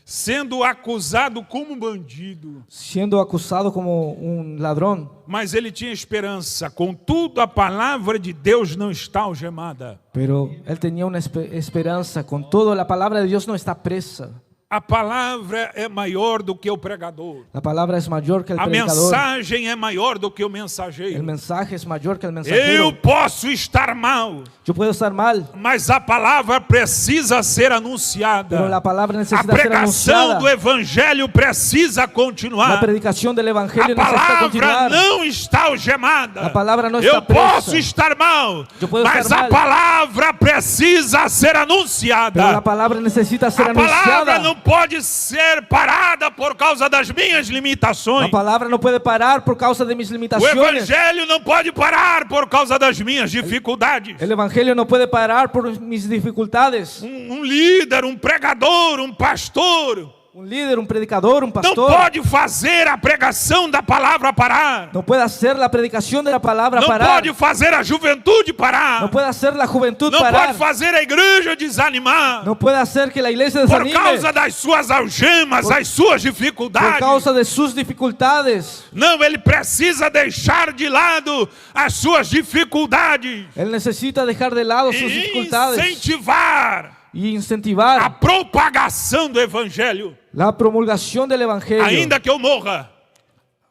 [SPEAKER 1] sendo acusado como bandido.
[SPEAKER 2] siendo acusado como un ladrón.
[SPEAKER 1] Mas ele tinha esperança. Contudo, a palavra de Deus não está algemada.
[SPEAKER 2] Pero él tenía una esperanza. Con todo, la palabra de Dios no está presa.
[SPEAKER 1] A palavra é maior do que o pregador.
[SPEAKER 2] La palabra es mayor que el
[SPEAKER 1] A
[SPEAKER 2] predicador.
[SPEAKER 1] mensagem é maior do que o
[SPEAKER 2] El
[SPEAKER 1] mensageiro.
[SPEAKER 2] mensaje es mayor que el
[SPEAKER 1] Eu
[SPEAKER 2] mensajero.
[SPEAKER 1] posso estar mal,
[SPEAKER 2] Yo puedo estar mal,
[SPEAKER 1] mas a palavra precisa ser
[SPEAKER 2] pero
[SPEAKER 1] anunciada.
[SPEAKER 2] la palabra
[SPEAKER 1] A
[SPEAKER 2] necesita ser
[SPEAKER 1] pregação do
[SPEAKER 2] anunciada.
[SPEAKER 1] evangelho precisa
[SPEAKER 2] La
[SPEAKER 1] continuar.
[SPEAKER 2] predicación del
[SPEAKER 1] A
[SPEAKER 2] evangelio necesita
[SPEAKER 1] palavra
[SPEAKER 2] continuar.
[SPEAKER 1] não está algemada.
[SPEAKER 2] A palavra não
[SPEAKER 1] Eu
[SPEAKER 2] está presa.
[SPEAKER 1] posso estar mal,
[SPEAKER 2] Eu posso
[SPEAKER 1] mas
[SPEAKER 2] estar
[SPEAKER 1] a
[SPEAKER 2] mal.
[SPEAKER 1] palavra precisa ser
[SPEAKER 2] Pero la
[SPEAKER 1] anunciada.
[SPEAKER 2] palabra necesita ser
[SPEAKER 1] A palavra
[SPEAKER 2] anunciada.
[SPEAKER 1] não pode ser parada por causa das minhas
[SPEAKER 2] La
[SPEAKER 1] limitações.
[SPEAKER 2] palabra no puede parar por causa de mis
[SPEAKER 1] O
[SPEAKER 2] limitaciones.
[SPEAKER 1] evangelho não pode parar por causa das minhas dificuldades.
[SPEAKER 2] El evangelio no puede parar por mis dificultades.
[SPEAKER 1] Um líder, um pregador, um pastor,
[SPEAKER 2] Un líder, un predicador, un
[SPEAKER 1] não
[SPEAKER 2] pastor
[SPEAKER 1] pode fazer a pregação da palavra parar.
[SPEAKER 2] no puede hacer la predicación de la palabra
[SPEAKER 1] Não
[SPEAKER 2] parar.
[SPEAKER 1] pode fazer a juventude parar.
[SPEAKER 2] No puede hacer la juventud
[SPEAKER 1] Não
[SPEAKER 2] parar.
[SPEAKER 1] pode fazer a igreja desanimar.
[SPEAKER 2] No puede hacer que la iglesia
[SPEAKER 1] Por
[SPEAKER 2] desanime
[SPEAKER 1] causa das suas algemas, das suas
[SPEAKER 2] por
[SPEAKER 1] dificuldades.
[SPEAKER 2] causa de sus dificultades.
[SPEAKER 1] Não, ele precisa deixar de lado as suas dificuldades
[SPEAKER 2] Él necesita dejar de lado sus
[SPEAKER 1] e
[SPEAKER 2] dificultades
[SPEAKER 1] incentivar
[SPEAKER 2] y
[SPEAKER 1] a
[SPEAKER 2] incentivar
[SPEAKER 1] propagação do evangelho.
[SPEAKER 2] la promulgación del evangelio.
[SPEAKER 1] Ainda que eu morra,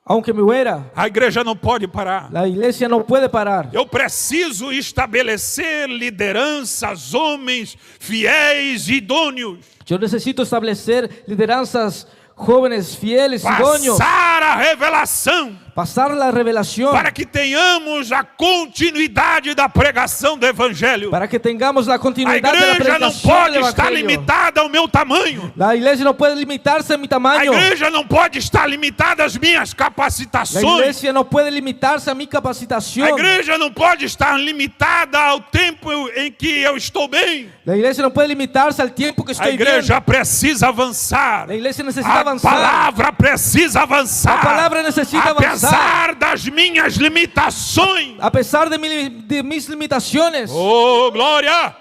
[SPEAKER 2] Aunque me muera,
[SPEAKER 1] a igreja não pode parar.
[SPEAKER 2] la iglesia no puede parar.
[SPEAKER 1] Eu preciso estabelecer lideranças, homens fiéis e idôneos.
[SPEAKER 2] Yo necesito establecer lideranzas jóvenes, fieles, idóneos,
[SPEAKER 1] Passar a revelação
[SPEAKER 2] pasar la revelación
[SPEAKER 1] para que tenhamos a continuidade da pregação do evangelho.
[SPEAKER 2] para que tengamos la
[SPEAKER 1] A
[SPEAKER 2] continuidad de la
[SPEAKER 1] igreja não
[SPEAKER 2] predicación
[SPEAKER 1] pode
[SPEAKER 2] del
[SPEAKER 1] estar
[SPEAKER 2] evangelio.
[SPEAKER 1] limitada ao meu tamanho.
[SPEAKER 2] La iglesia no puede limitarse a mi
[SPEAKER 1] A
[SPEAKER 2] tamaño.
[SPEAKER 1] igreja não pode estar limitada às minhas
[SPEAKER 2] La
[SPEAKER 1] capacitações.
[SPEAKER 2] iglesia no puede limitarse a mi
[SPEAKER 1] A
[SPEAKER 2] capacitación.
[SPEAKER 1] igreja não pode estar limitada ao tempo em que eu estou bem.
[SPEAKER 2] La iglesia no puede limitarse al tiempo que
[SPEAKER 1] A
[SPEAKER 2] estoy bien.
[SPEAKER 1] igreja precisa avançar.
[SPEAKER 2] La iglesia necesita
[SPEAKER 1] A
[SPEAKER 2] avanzar.
[SPEAKER 1] palavra precisa avançar.
[SPEAKER 2] A palavra necessita
[SPEAKER 1] Apesar das minhas limitações.
[SPEAKER 2] A pesar de mis limitaciones.
[SPEAKER 1] Oh, glória!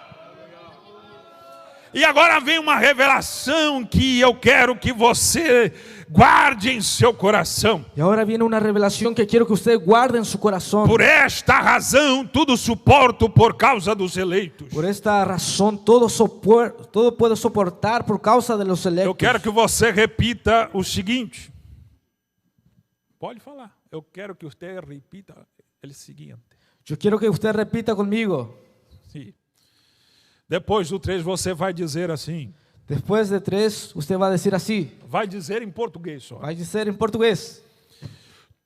[SPEAKER 1] E agora vem uma revelação que eu quero que você guarde em seu coração.
[SPEAKER 2] Y ahora viene una revelación que quiero que usted guarde en su corazón.
[SPEAKER 1] Por esta razão, tudo suporto por causa dos eleitos.
[SPEAKER 2] Por esta razón, todo puedo soportar por causa de los
[SPEAKER 1] Eu
[SPEAKER 2] electos.
[SPEAKER 1] quero que você repita o seguinte. Pode falar. Eu quero que você repita o seguinte.
[SPEAKER 2] Yo quiero que usted repita conmigo.
[SPEAKER 1] Sim. Depois do 3 você vai dizer assim.
[SPEAKER 2] Después de 3, usted va a decir así.
[SPEAKER 1] Vai dizer em português só.
[SPEAKER 2] Va a decir en portugués.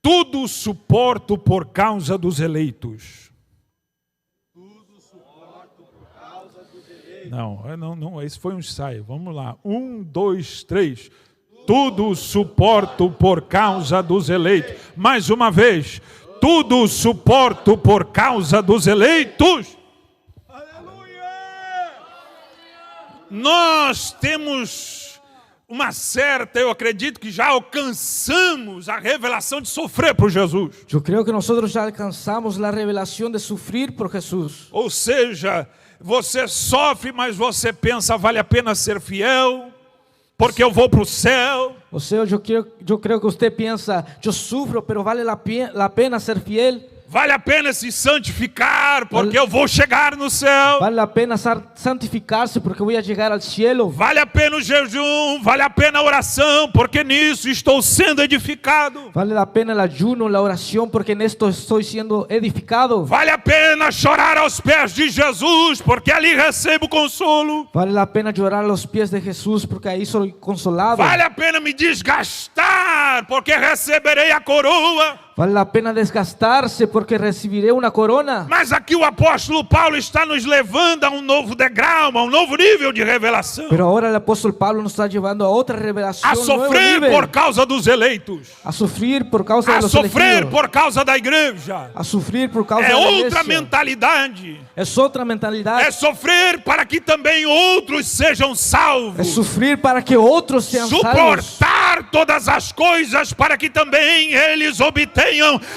[SPEAKER 1] Tudo suporto por causa dos eleitos.
[SPEAKER 3] Tudo suporto por causa dos eleitos.
[SPEAKER 1] Não, esse foi um ensaio. Vamos lá. 1, 2, 3. Tudo suporto por causa dos eleitos. Mais uma vez. Tudo suporto por causa dos eleitos. Nós temos uma certa, eu acredito que já alcançamos a revelação de sofrer por Jesus.
[SPEAKER 2] Yo creo que nosotros ya alcanzamos la revelación de sufrir por Jesús.
[SPEAKER 1] Ou seja, você sofre, mas você pensa, vale a pena ser fiel, porque eu vou para o céu.
[SPEAKER 2] O sea, yo creo que usted piensa, yo sufro, pero vale la pena ser fiel.
[SPEAKER 1] Vale a pena se santificar, porque eu vou chegar no céu.
[SPEAKER 2] Vale la pena santificarse porque voy a llegar al cielo.
[SPEAKER 1] Vale a pena o jejum, vale a pena a oração, porque nisso estou sendo edificado.
[SPEAKER 2] Vale la pena el ayuno, la oración, porque en esto estoy siendo edificado.
[SPEAKER 1] Vale a pena chorar aos pés de Jesus, porque ali recebo consolo.
[SPEAKER 2] Vale la pena llorar a los pies de Jesús, porque ahí soy consolado.
[SPEAKER 1] Vale a pena me desgastar, porque receberei a coroa.
[SPEAKER 2] Vale la pena desgastarse porque recibiré una corona.
[SPEAKER 1] Mas aqui o apóstolo Paulo está nos levando a um novo degrau, a um novo nível de revelação.
[SPEAKER 2] Pero ahora el apóstol Pablo nos está llevando a otra revelación,
[SPEAKER 1] A
[SPEAKER 2] un nuevo
[SPEAKER 1] sofrer
[SPEAKER 2] nivel.
[SPEAKER 1] por causa dos eleitos.
[SPEAKER 2] A sufrir por causa de
[SPEAKER 1] A
[SPEAKER 2] los
[SPEAKER 1] sofrer
[SPEAKER 2] elegidos.
[SPEAKER 1] por causa da igreja.
[SPEAKER 2] A sufrir por causa
[SPEAKER 1] É
[SPEAKER 2] de la
[SPEAKER 1] outra
[SPEAKER 2] iglesia.
[SPEAKER 1] mentalidade.
[SPEAKER 2] Es otra mentalidad.
[SPEAKER 1] É sofrer para que também outros sejam salvos.
[SPEAKER 2] Es sufrir para que otros sean salvos.
[SPEAKER 1] Suportar todas as coisas para que também eles obtenham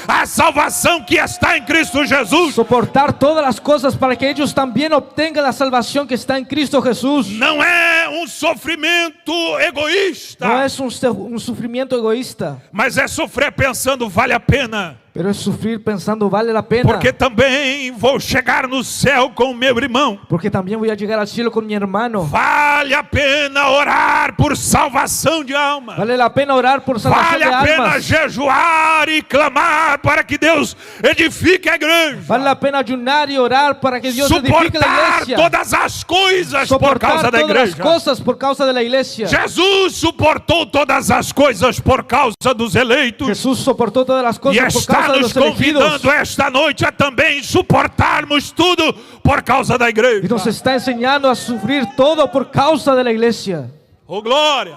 [SPEAKER 1] a salvação que está em Cristo Jesus.
[SPEAKER 2] Soportar todas las cosas para que ellos también obtengan la salvación que está en Cristo Jesús.
[SPEAKER 1] Não é um sofrimento egoísta,
[SPEAKER 2] No es un sufrimiento egoísta,
[SPEAKER 1] mas é sofrer pensando vale a pena,
[SPEAKER 2] pero es sufrir pensando vale la pena.
[SPEAKER 1] porque também vou chegar no céu com o meu irmão.
[SPEAKER 2] Porque también voy a llegar al cielo con mi hermano.
[SPEAKER 1] Vale a pena orar por salvação de alma.
[SPEAKER 2] Vale la pena orar por salvación
[SPEAKER 1] Vale
[SPEAKER 2] de
[SPEAKER 1] a pena
[SPEAKER 2] almas.
[SPEAKER 1] jejuar e clamar para que Deus edifique a igreja.
[SPEAKER 2] Vale la pena ayunar y orar para que Dios edifique la
[SPEAKER 1] Suportar
[SPEAKER 2] iglesia.
[SPEAKER 1] todas as coisas por
[SPEAKER 2] Soportar
[SPEAKER 1] causa da
[SPEAKER 2] todas las
[SPEAKER 1] igreja.
[SPEAKER 2] cosas por causa de la iglesia.
[SPEAKER 1] Jesus suportou todas as coisas por causa dos eleitos.
[SPEAKER 2] Jesús soportó todas las
[SPEAKER 1] E
[SPEAKER 2] cosas por
[SPEAKER 1] está
[SPEAKER 2] causa de
[SPEAKER 1] nos
[SPEAKER 2] los elegidos.
[SPEAKER 1] convidando esta noite a também suportarmos tudo por causa da
[SPEAKER 2] Y
[SPEAKER 1] igreja.
[SPEAKER 2] nos está enseñando a sufrir todo por causa de la iglesia.
[SPEAKER 1] Oh, glória!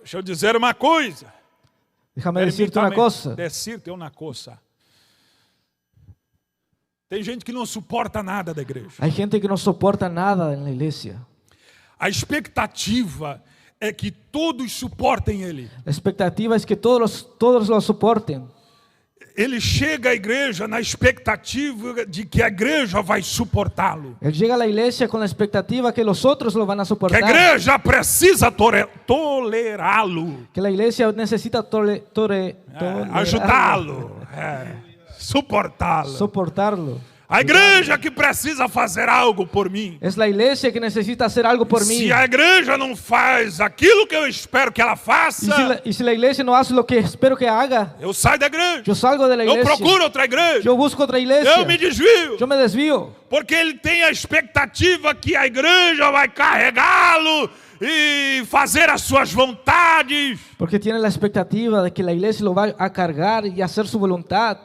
[SPEAKER 1] Deixa eu dizer uma coisa.
[SPEAKER 2] Déjame decirte una cosa.
[SPEAKER 1] Decirte uma coisa. Tem gente que não suporta nada da igreja.
[SPEAKER 2] Hay gente que no soporta nada en la iglesia.
[SPEAKER 1] A expectativa é que todos suportem ele.
[SPEAKER 2] La expectativa es que todos lo soporten.
[SPEAKER 1] Ele chega à igreja na expectativa de que a igreja vai suportá-lo.
[SPEAKER 2] Él llega a la iglesia con la expectativa que los otros lo van a
[SPEAKER 1] Que a
[SPEAKER 2] soportar.
[SPEAKER 1] igreja precisa tolerá-lo,
[SPEAKER 2] Que la iglesia necesita
[SPEAKER 1] ajudá-lo, suportá-lo.
[SPEAKER 2] soportarlo.
[SPEAKER 1] A igreja que precisa fazer algo por mim.
[SPEAKER 2] Es la iglesia que necesita hacer algo por mí.
[SPEAKER 1] Se a igreja não faz aquilo que eu espero que ela faça,
[SPEAKER 2] Y si la iglesia no hace lo que espero que haga,
[SPEAKER 1] eu saio da igreja.
[SPEAKER 2] yo salgo de la
[SPEAKER 1] Eu
[SPEAKER 2] iglesia.
[SPEAKER 1] procuro outra igreja.
[SPEAKER 2] Yo busco otra iglesia.
[SPEAKER 1] Eu me desvio.
[SPEAKER 2] Yo me desvío.
[SPEAKER 1] Porque ele tem a expectativa que a igreja vai carregá-lo e fazer as suas vontades.
[SPEAKER 2] Porque tiene la expectativa de que la iglesia lo va a cargar y hacer su voluntad.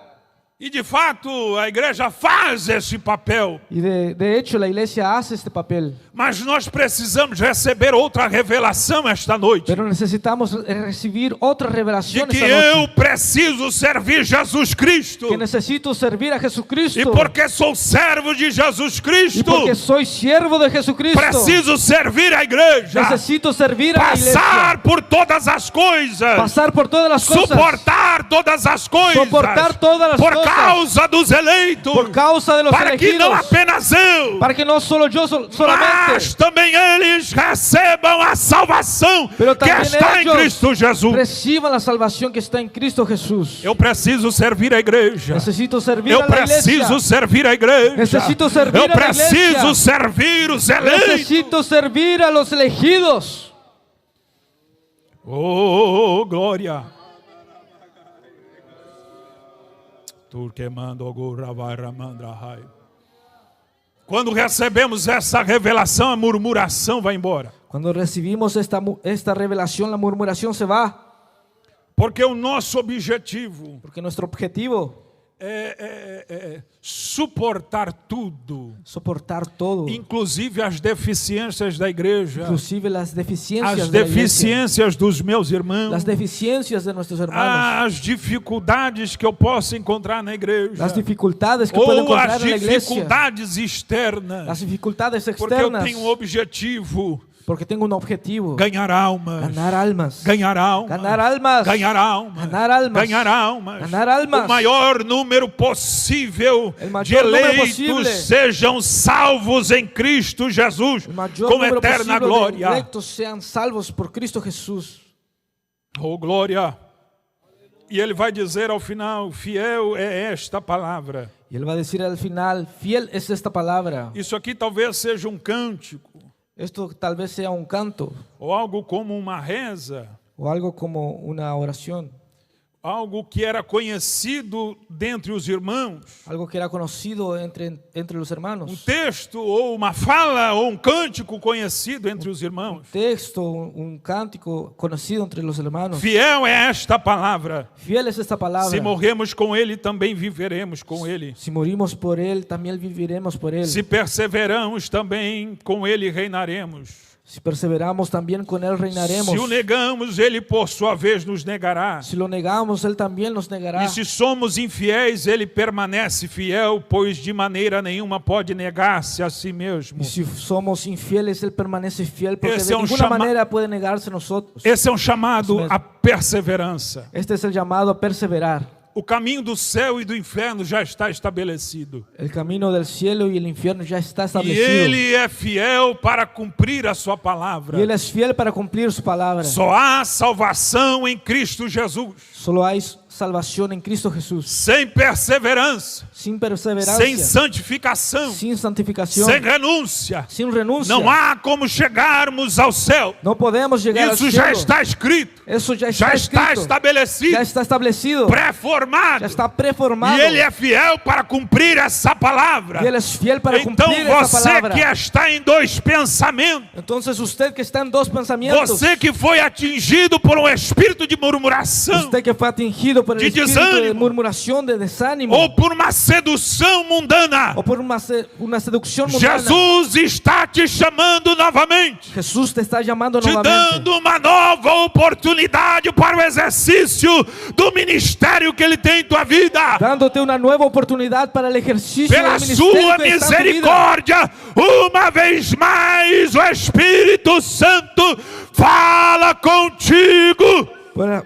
[SPEAKER 1] E de fato a igreja faz esse papel.
[SPEAKER 2] Y de hecho la iglesia hace este papel.
[SPEAKER 1] Mas nós precisamos receber outra revelação esta noite.
[SPEAKER 2] Pero necesitamos recibir otra
[SPEAKER 1] De
[SPEAKER 2] revelación
[SPEAKER 1] que
[SPEAKER 2] esta noche.
[SPEAKER 1] eu preciso servir Jesus Cristo.
[SPEAKER 2] Que necesito servir a Jesucristo.
[SPEAKER 1] E porque sou servo de Jesus
[SPEAKER 2] Y
[SPEAKER 1] Cristo,
[SPEAKER 2] porque soy siervo de Jesucristo.
[SPEAKER 1] preciso servir a igreja.
[SPEAKER 2] Necesito servir a la
[SPEAKER 1] Passar
[SPEAKER 2] iglesia.
[SPEAKER 1] por todas as coisas.
[SPEAKER 2] Pasar por todas las cosas.
[SPEAKER 1] Suportar todas as coisas.
[SPEAKER 2] Soportar todas las
[SPEAKER 1] por
[SPEAKER 2] cosas.
[SPEAKER 1] causa dos eleitos.
[SPEAKER 2] Por causa de los
[SPEAKER 1] para que
[SPEAKER 2] elegidos.
[SPEAKER 1] não apenas eu,
[SPEAKER 2] Para que no solo yo solamente.
[SPEAKER 1] mas também eles recebam a salvação
[SPEAKER 2] Pero
[SPEAKER 1] que
[SPEAKER 2] también
[SPEAKER 1] está em
[SPEAKER 2] ellos
[SPEAKER 1] Cristo Jesus.
[SPEAKER 2] reciban la salvación que está en Cristo Jesús.
[SPEAKER 1] Eu preciso servir a igreja.
[SPEAKER 2] Necesito servir
[SPEAKER 1] Eu
[SPEAKER 2] a la iglesia.
[SPEAKER 1] preciso servir a igreja.
[SPEAKER 2] Necesito servir
[SPEAKER 1] Eu
[SPEAKER 2] a la
[SPEAKER 1] preciso
[SPEAKER 2] iglesia.
[SPEAKER 1] servir os eleitos.
[SPEAKER 2] Necesito servir a los elegidos.
[SPEAKER 1] Oh, glória. Quando recebemos essa revelação, a murmuração vai embora.
[SPEAKER 2] Cuando recibimos esta revelación, la murmuración se va.
[SPEAKER 1] Porque o nosso objetivo
[SPEAKER 2] Porque nuestro objetivo
[SPEAKER 1] é suportar tudo,
[SPEAKER 2] soportar todo,
[SPEAKER 1] inclusive as deficiências da igreja,
[SPEAKER 2] inclusive las deficiencias
[SPEAKER 1] as
[SPEAKER 2] de la iglesia,
[SPEAKER 1] deficiências dos meus irmãos,
[SPEAKER 2] las deficiencias de nuestros hermanos,
[SPEAKER 1] as dificuldades que eu posso encontrar na igreja,
[SPEAKER 2] las dificultades que puedo
[SPEAKER 1] ou
[SPEAKER 2] encontrar
[SPEAKER 1] as
[SPEAKER 2] en la iglesia,
[SPEAKER 1] dificuldades externas,
[SPEAKER 2] las dificultades
[SPEAKER 1] porque eu
[SPEAKER 2] externas,
[SPEAKER 1] tenho um objetivo:
[SPEAKER 2] porque tengo un objetivo,
[SPEAKER 1] ganhar almas,
[SPEAKER 2] ganar almas,
[SPEAKER 1] ganhar almas,
[SPEAKER 2] ganar almas,
[SPEAKER 1] ganhar almas,
[SPEAKER 2] ganar almas,
[SPEAKER 1] ganhar almas,
[SPEAKER 2] ganar almas.
[SPEAKER 1] o maior número possível
[SPEAKER 2] El mayor
[SPEAKER 1] de
[SPEAKER 2] número
[SPEAKER 1] eleitos
[SPEAKER 2] posible.
[SPEAKER 1] sejam salvos em Cristo Jesus
[SPEAKER 2] el mayor
[SPEAKER 1] com
[SPEAKER 2] número
[SPEAKER 1] eterna
[SPEAKER 2] posible de
[SPEAKER 1] glória.
[SPEAKER 2] electos sean salvos por Cristo Jesús.
[SPEAKER 1] Oh, glória! E ele vai dizer ao final: fiel é esta palavra.
[SPEAKER 2] Y él va a decir al final, fiel es esta palabra.
[SPEAKER 1] Isso aqui talvez seja um cântico,
[SPEAKER 2] Esto tal vez sea un canto
[SPEAKER 1] ou algo como uma reza,
[SPEAKER 2] o algo como una oración,
[SPEAKER 1] algo que era conhecido dentre os irmãos,
[SPEAKER 2] algo que era conocido entre los hermanos.
[SPEAKER 1] texto ou uma fala ou cântico conhecido entre os irmãos.
[SPEAKER 2] Texto, un cántico conocido entre los hermanos.
[SPEAKER 1] Fiel é esta palavra.
[SPEAKER 2] Fiel es esta palabra.
[SPEAKER 1] Se morremos com ele, também viveremos com ele.
[SPEAKER 2] Si morimos por él, también viviremos por él.
[SPEAKER 1] Se perseveramos, também com ele reinaremos.
[SPEAKER 2] Si perseveramos, también con él reinaremos.
[SPEAKER 1] Se o negamos, ele por sua vez nos negará.
[SPEAKER 2] Si lo negamos, él también nos negará.
[SPEAKER 1] E se somos infiéis, ele permanece fiel, pois de maneira nenhuma pode negar-se a si mesmo.
[SPEAKER 2] Y si somos infieles, él permanece fiel, porque
[SPEAKER 1] Ese
[SPEAKER 2] de
[SPEAKER 1] es un
[SPEAKER 2] ninguna manera puede negarse a nosotros.
[SPEAKER 1] Esse é um chamado
[SPEAKER 2] Isso mesmo.
[SPEAKER 1] à perseverança.
[SPEAKER 2] Este es el llamado a perseverar.
[SPEAKER 1] O caminho do céu e do inferno já está estabelecido.
[SPEAKER 2] El camino del cielo y el infierno ya está
[SPEAKER 1] E
[SPEAKER 2] establecido.
[SPEAKER 1] ele é fiel para cumprir a sua palavra.
[SPEAKER 2] Y él es fiel para cumplir su palabra.
[SPEAKER 1] Só há salvação em Cristo Jesus.
[SPEAKER 2] Solo hay salvación en Cristo Jesús.
[SPEAKER 1] Sem perseverança,
[SPEAKER 2] Sin perseverancia,
[SPEAKER 1] sem santificação,
[SPEAKER 2] sin santificación,
[SPEAKER 1] sem renúncia,
[SPEAKER 2] sin renuncia,
[SPEAKER 1] não há como chegarmos ao céu.
[SPEAKER 2] no podemos llegar
[SPEAKER 1] Isso
[SPEAKER 2] al
[SPEAKER 1] já
[SPEAKER 2] cielo.
[SPEAKER 1] está escrito,
[SPEAKER 2] Eso ya
[SPEAKER 1] já
[SPEAKER 2] está
[SPEAKER 1] está
[SPEAKER 2] escrito,
[SPEAKER 1] estabelecido,
[SPEAKER 2] ya está establecido,
[SPEAKER 1] pré-formado.
[SPEAKER 2] ya está preformado.
[SPEAKER 1] E ele é fiel para cumprir essa palavra.
[SPEAKER 2] Y él es fiel para
[SPEAKER 1] Então
[SPEAKER 2] cumplir esa
[SPEAKER 1] você
[SPEAKER 2] palabra.
[SPEAKER 1] que está em dois pensamentos,
[SPEAKER 2] Entonces usted que está en dos pensamientos,
[SPEAKER 1] você que foi atingido por um espírito de murmuração,
[SPEAKER 2] usted que fue atingido por el
[SPEAKER 1] de
[SPEAKER 2] espíritu de
[SPEAKER 1] desánimo,
[SPEAKER 2] murmuración, de desánimo,
[SPEAKER 1] ou por uma sedução mundana,
[SPEAKER 2] o por una seducción mundana,
[SPEAKER 1] Jesus está te chamando novamente,
[SPEAKER 2] Jesús te está llamando
[SPEAKER 1] te
[SPEAKER 2] nuevamente,
[SPEAKER 1] dando uma nova oportunidade para o exercício do ministério que ele tem em tua vida.
[SPEAKER 2] dándote una nueva oportunidad para el ejercicio
[SPEAKER 1] Pela
[SPEAKER 2] del ministerio
[SPEAKER 1] sua
[SPEAKER 2] que está en tu vida.
[SPEAKER 1] misericórdia, uma vez mais o Espírito Santo fala contigo.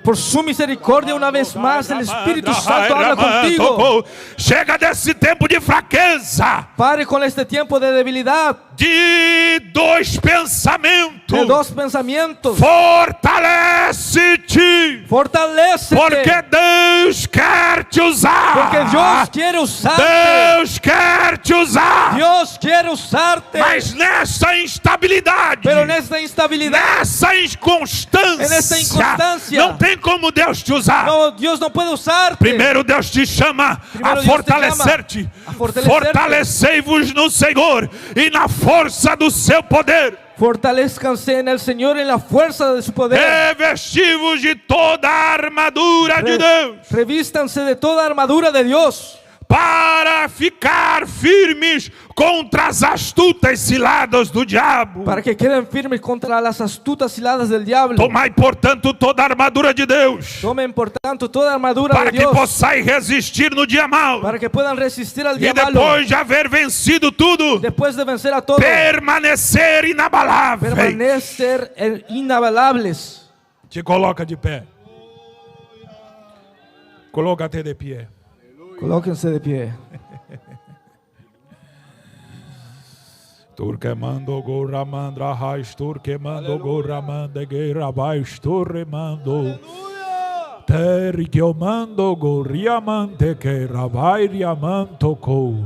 [SPEAKER 2] Por su misericordia, una vez más, el Espíritu Santo habla contigo.
[SPEAKER 1] Chega desse tempo de fraqueza.
[SPEAKER 2] Pare con este tiempo de debilidad.
[SPEAKER 1] De dois pensamentos.
[SPEAKER 2] De dos pensamientos.
[SPEAKER 1] Fortalece-te.
[SPEAKER 2] Fortalécete.
[SPEAKER 1] Porque Deus quer te usar.
[SPEAKER 2] Porque Dios quiere usarte.
[SPEAKER 1] Deus quer te usar.
[SPEAKER 2] Dios quiere usarte.
[SPEAKER 1] Mas nessa instabilidade.
[SPEAKER 2] Pero en esta instabilidad.
[SPEAKER 1] Nessa inconstância.
[SPEAKER 2] En esta inconstancia.
[SPEAKER 1] Não tem como Deus te usar.
[SPEAKER 2] No, Dios no puede usarte.
[SPEAKER 1] Primeiro Deus te chama a fortalecer-te. Fortalecei-vos no Senhor e na força do seu poder.
[SPEAKER 2] Fortalezcanse en el Señor en la fuerza de su poder.
[SPEAKER 1] Revesti-vos de toda a armadura de Deus.
[SPEAKER 2] Revístanse de toda armadura de Dios.
[SPEAKER 1] Para ficar firmes contra as astutas ciladas do diabo.
[SPEAKER 2] Para que queden firmes contra las astutas ciladas del diablo.
[SPEAKER 1] Tomai, portanto, toda a armadura de Deus.
[SPEAKER 2] Tomen, por tanto, toda a armadura
[SPEAKER 1] para
[SPEAKER 2] de Dios.
[SPEAKER 1] Para que possais resistir no dia mau.
[SPEAKER 2] Para que puedan resistir al
[SPEAKER 1] e
[SPEAKER 2] diablo.
[SPEAKER 1] depois de haver vencido tudo.
[SPEAKER 2] Después de vencer a todo.
[SPEAKER 1] Permanecer inabaláveis.
[SPEAKER 2] Permanecer inabalables.
[SPEAKER 1] Te coloca de pé. Coloca-te de pé.
[SPEAKER 2] Colóquense de pie.
[SPEAKER 1] Turquemando goramandra raiz, turquemando goramanda gueirabais, turremando. Terriqueomando goriamante queirabai riamantocou.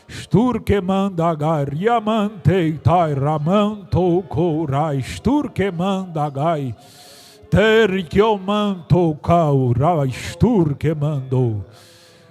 [SPEAKER 1] Sturquemanda gariamante tairamanto courais, turquemanda gai. Terriqueomanto caurais, turquemando.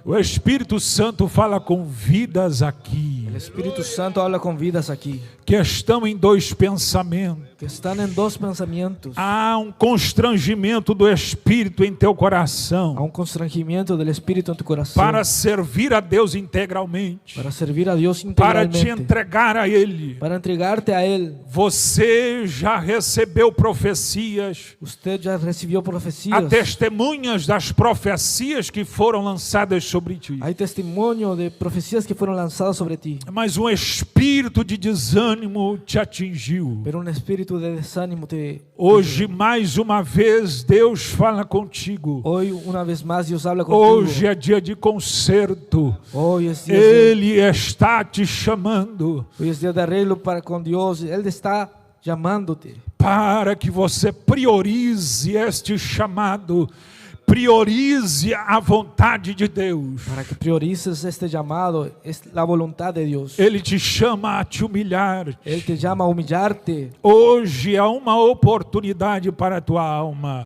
[SPEAKER 1] O Espírito Santo fala com vidas aqui.
[SPEAKER 2] O Espírito Santo habla com vidas aqui.
[SPEAKER 1] Que estão em dois pensamentos.
[SPEAKER 2] Que estão em dois pensamentos.
[SPEAKER 1] Há um constrangimento do Espírito em teu coração.
[SPEAKER 2] Há um constrangimento do Espírito em teu coração.
[SPEAKER 1] Para servir a Deus integralmente.
[SPEAKER 2] Para servir a Deus integralmente.
[SPEAKER 1] Para te entregar a Ele.
[SPEAKER 2] Para entregarte a Ele.
[SPEAKER 1] Você já recebeu profecias.
[SPEAKER 2] Você já recebeu profecias.
[SPEAKER 1] Há testemunhas das profecias que foram lançadas sobre ti.
[SPEAKER 2] Há testemunho de profecias que foram lançadas sobre ti.
[SPEAKER 1] Mas um espírito de desânimo te atingiu.
[SPEAKER 2] Pero um espírito de desânimo te.
[SPEAKER 1] Hoje mais uma vez Deus fala contigo.
[SPEAKER 2] Hoje uma vez mais Deus habla contigo.
[SPEAKER 1] Hoje é dia de conserto.
[SPEAKER 2] Hoje é dia
[SPEAKER 1] Ele está te chamando.
[SPEAKER 2] Hoje é dia de arreglo para com Deus. Ele está chamando-te.
[SPEAKER 1] Para que você priorize este chamado. Priorize a vontade de Deus.
[SPEAKER 2] Para que priorices este chamado, a vontade de Deus.
[SPEAKER 1] Ele te chama a te humilhar.
[SPEAKER 2] Ele te chama a humilhar-te.
[SPEAKER 1] Hoje é uma oportunidade para a tua alma.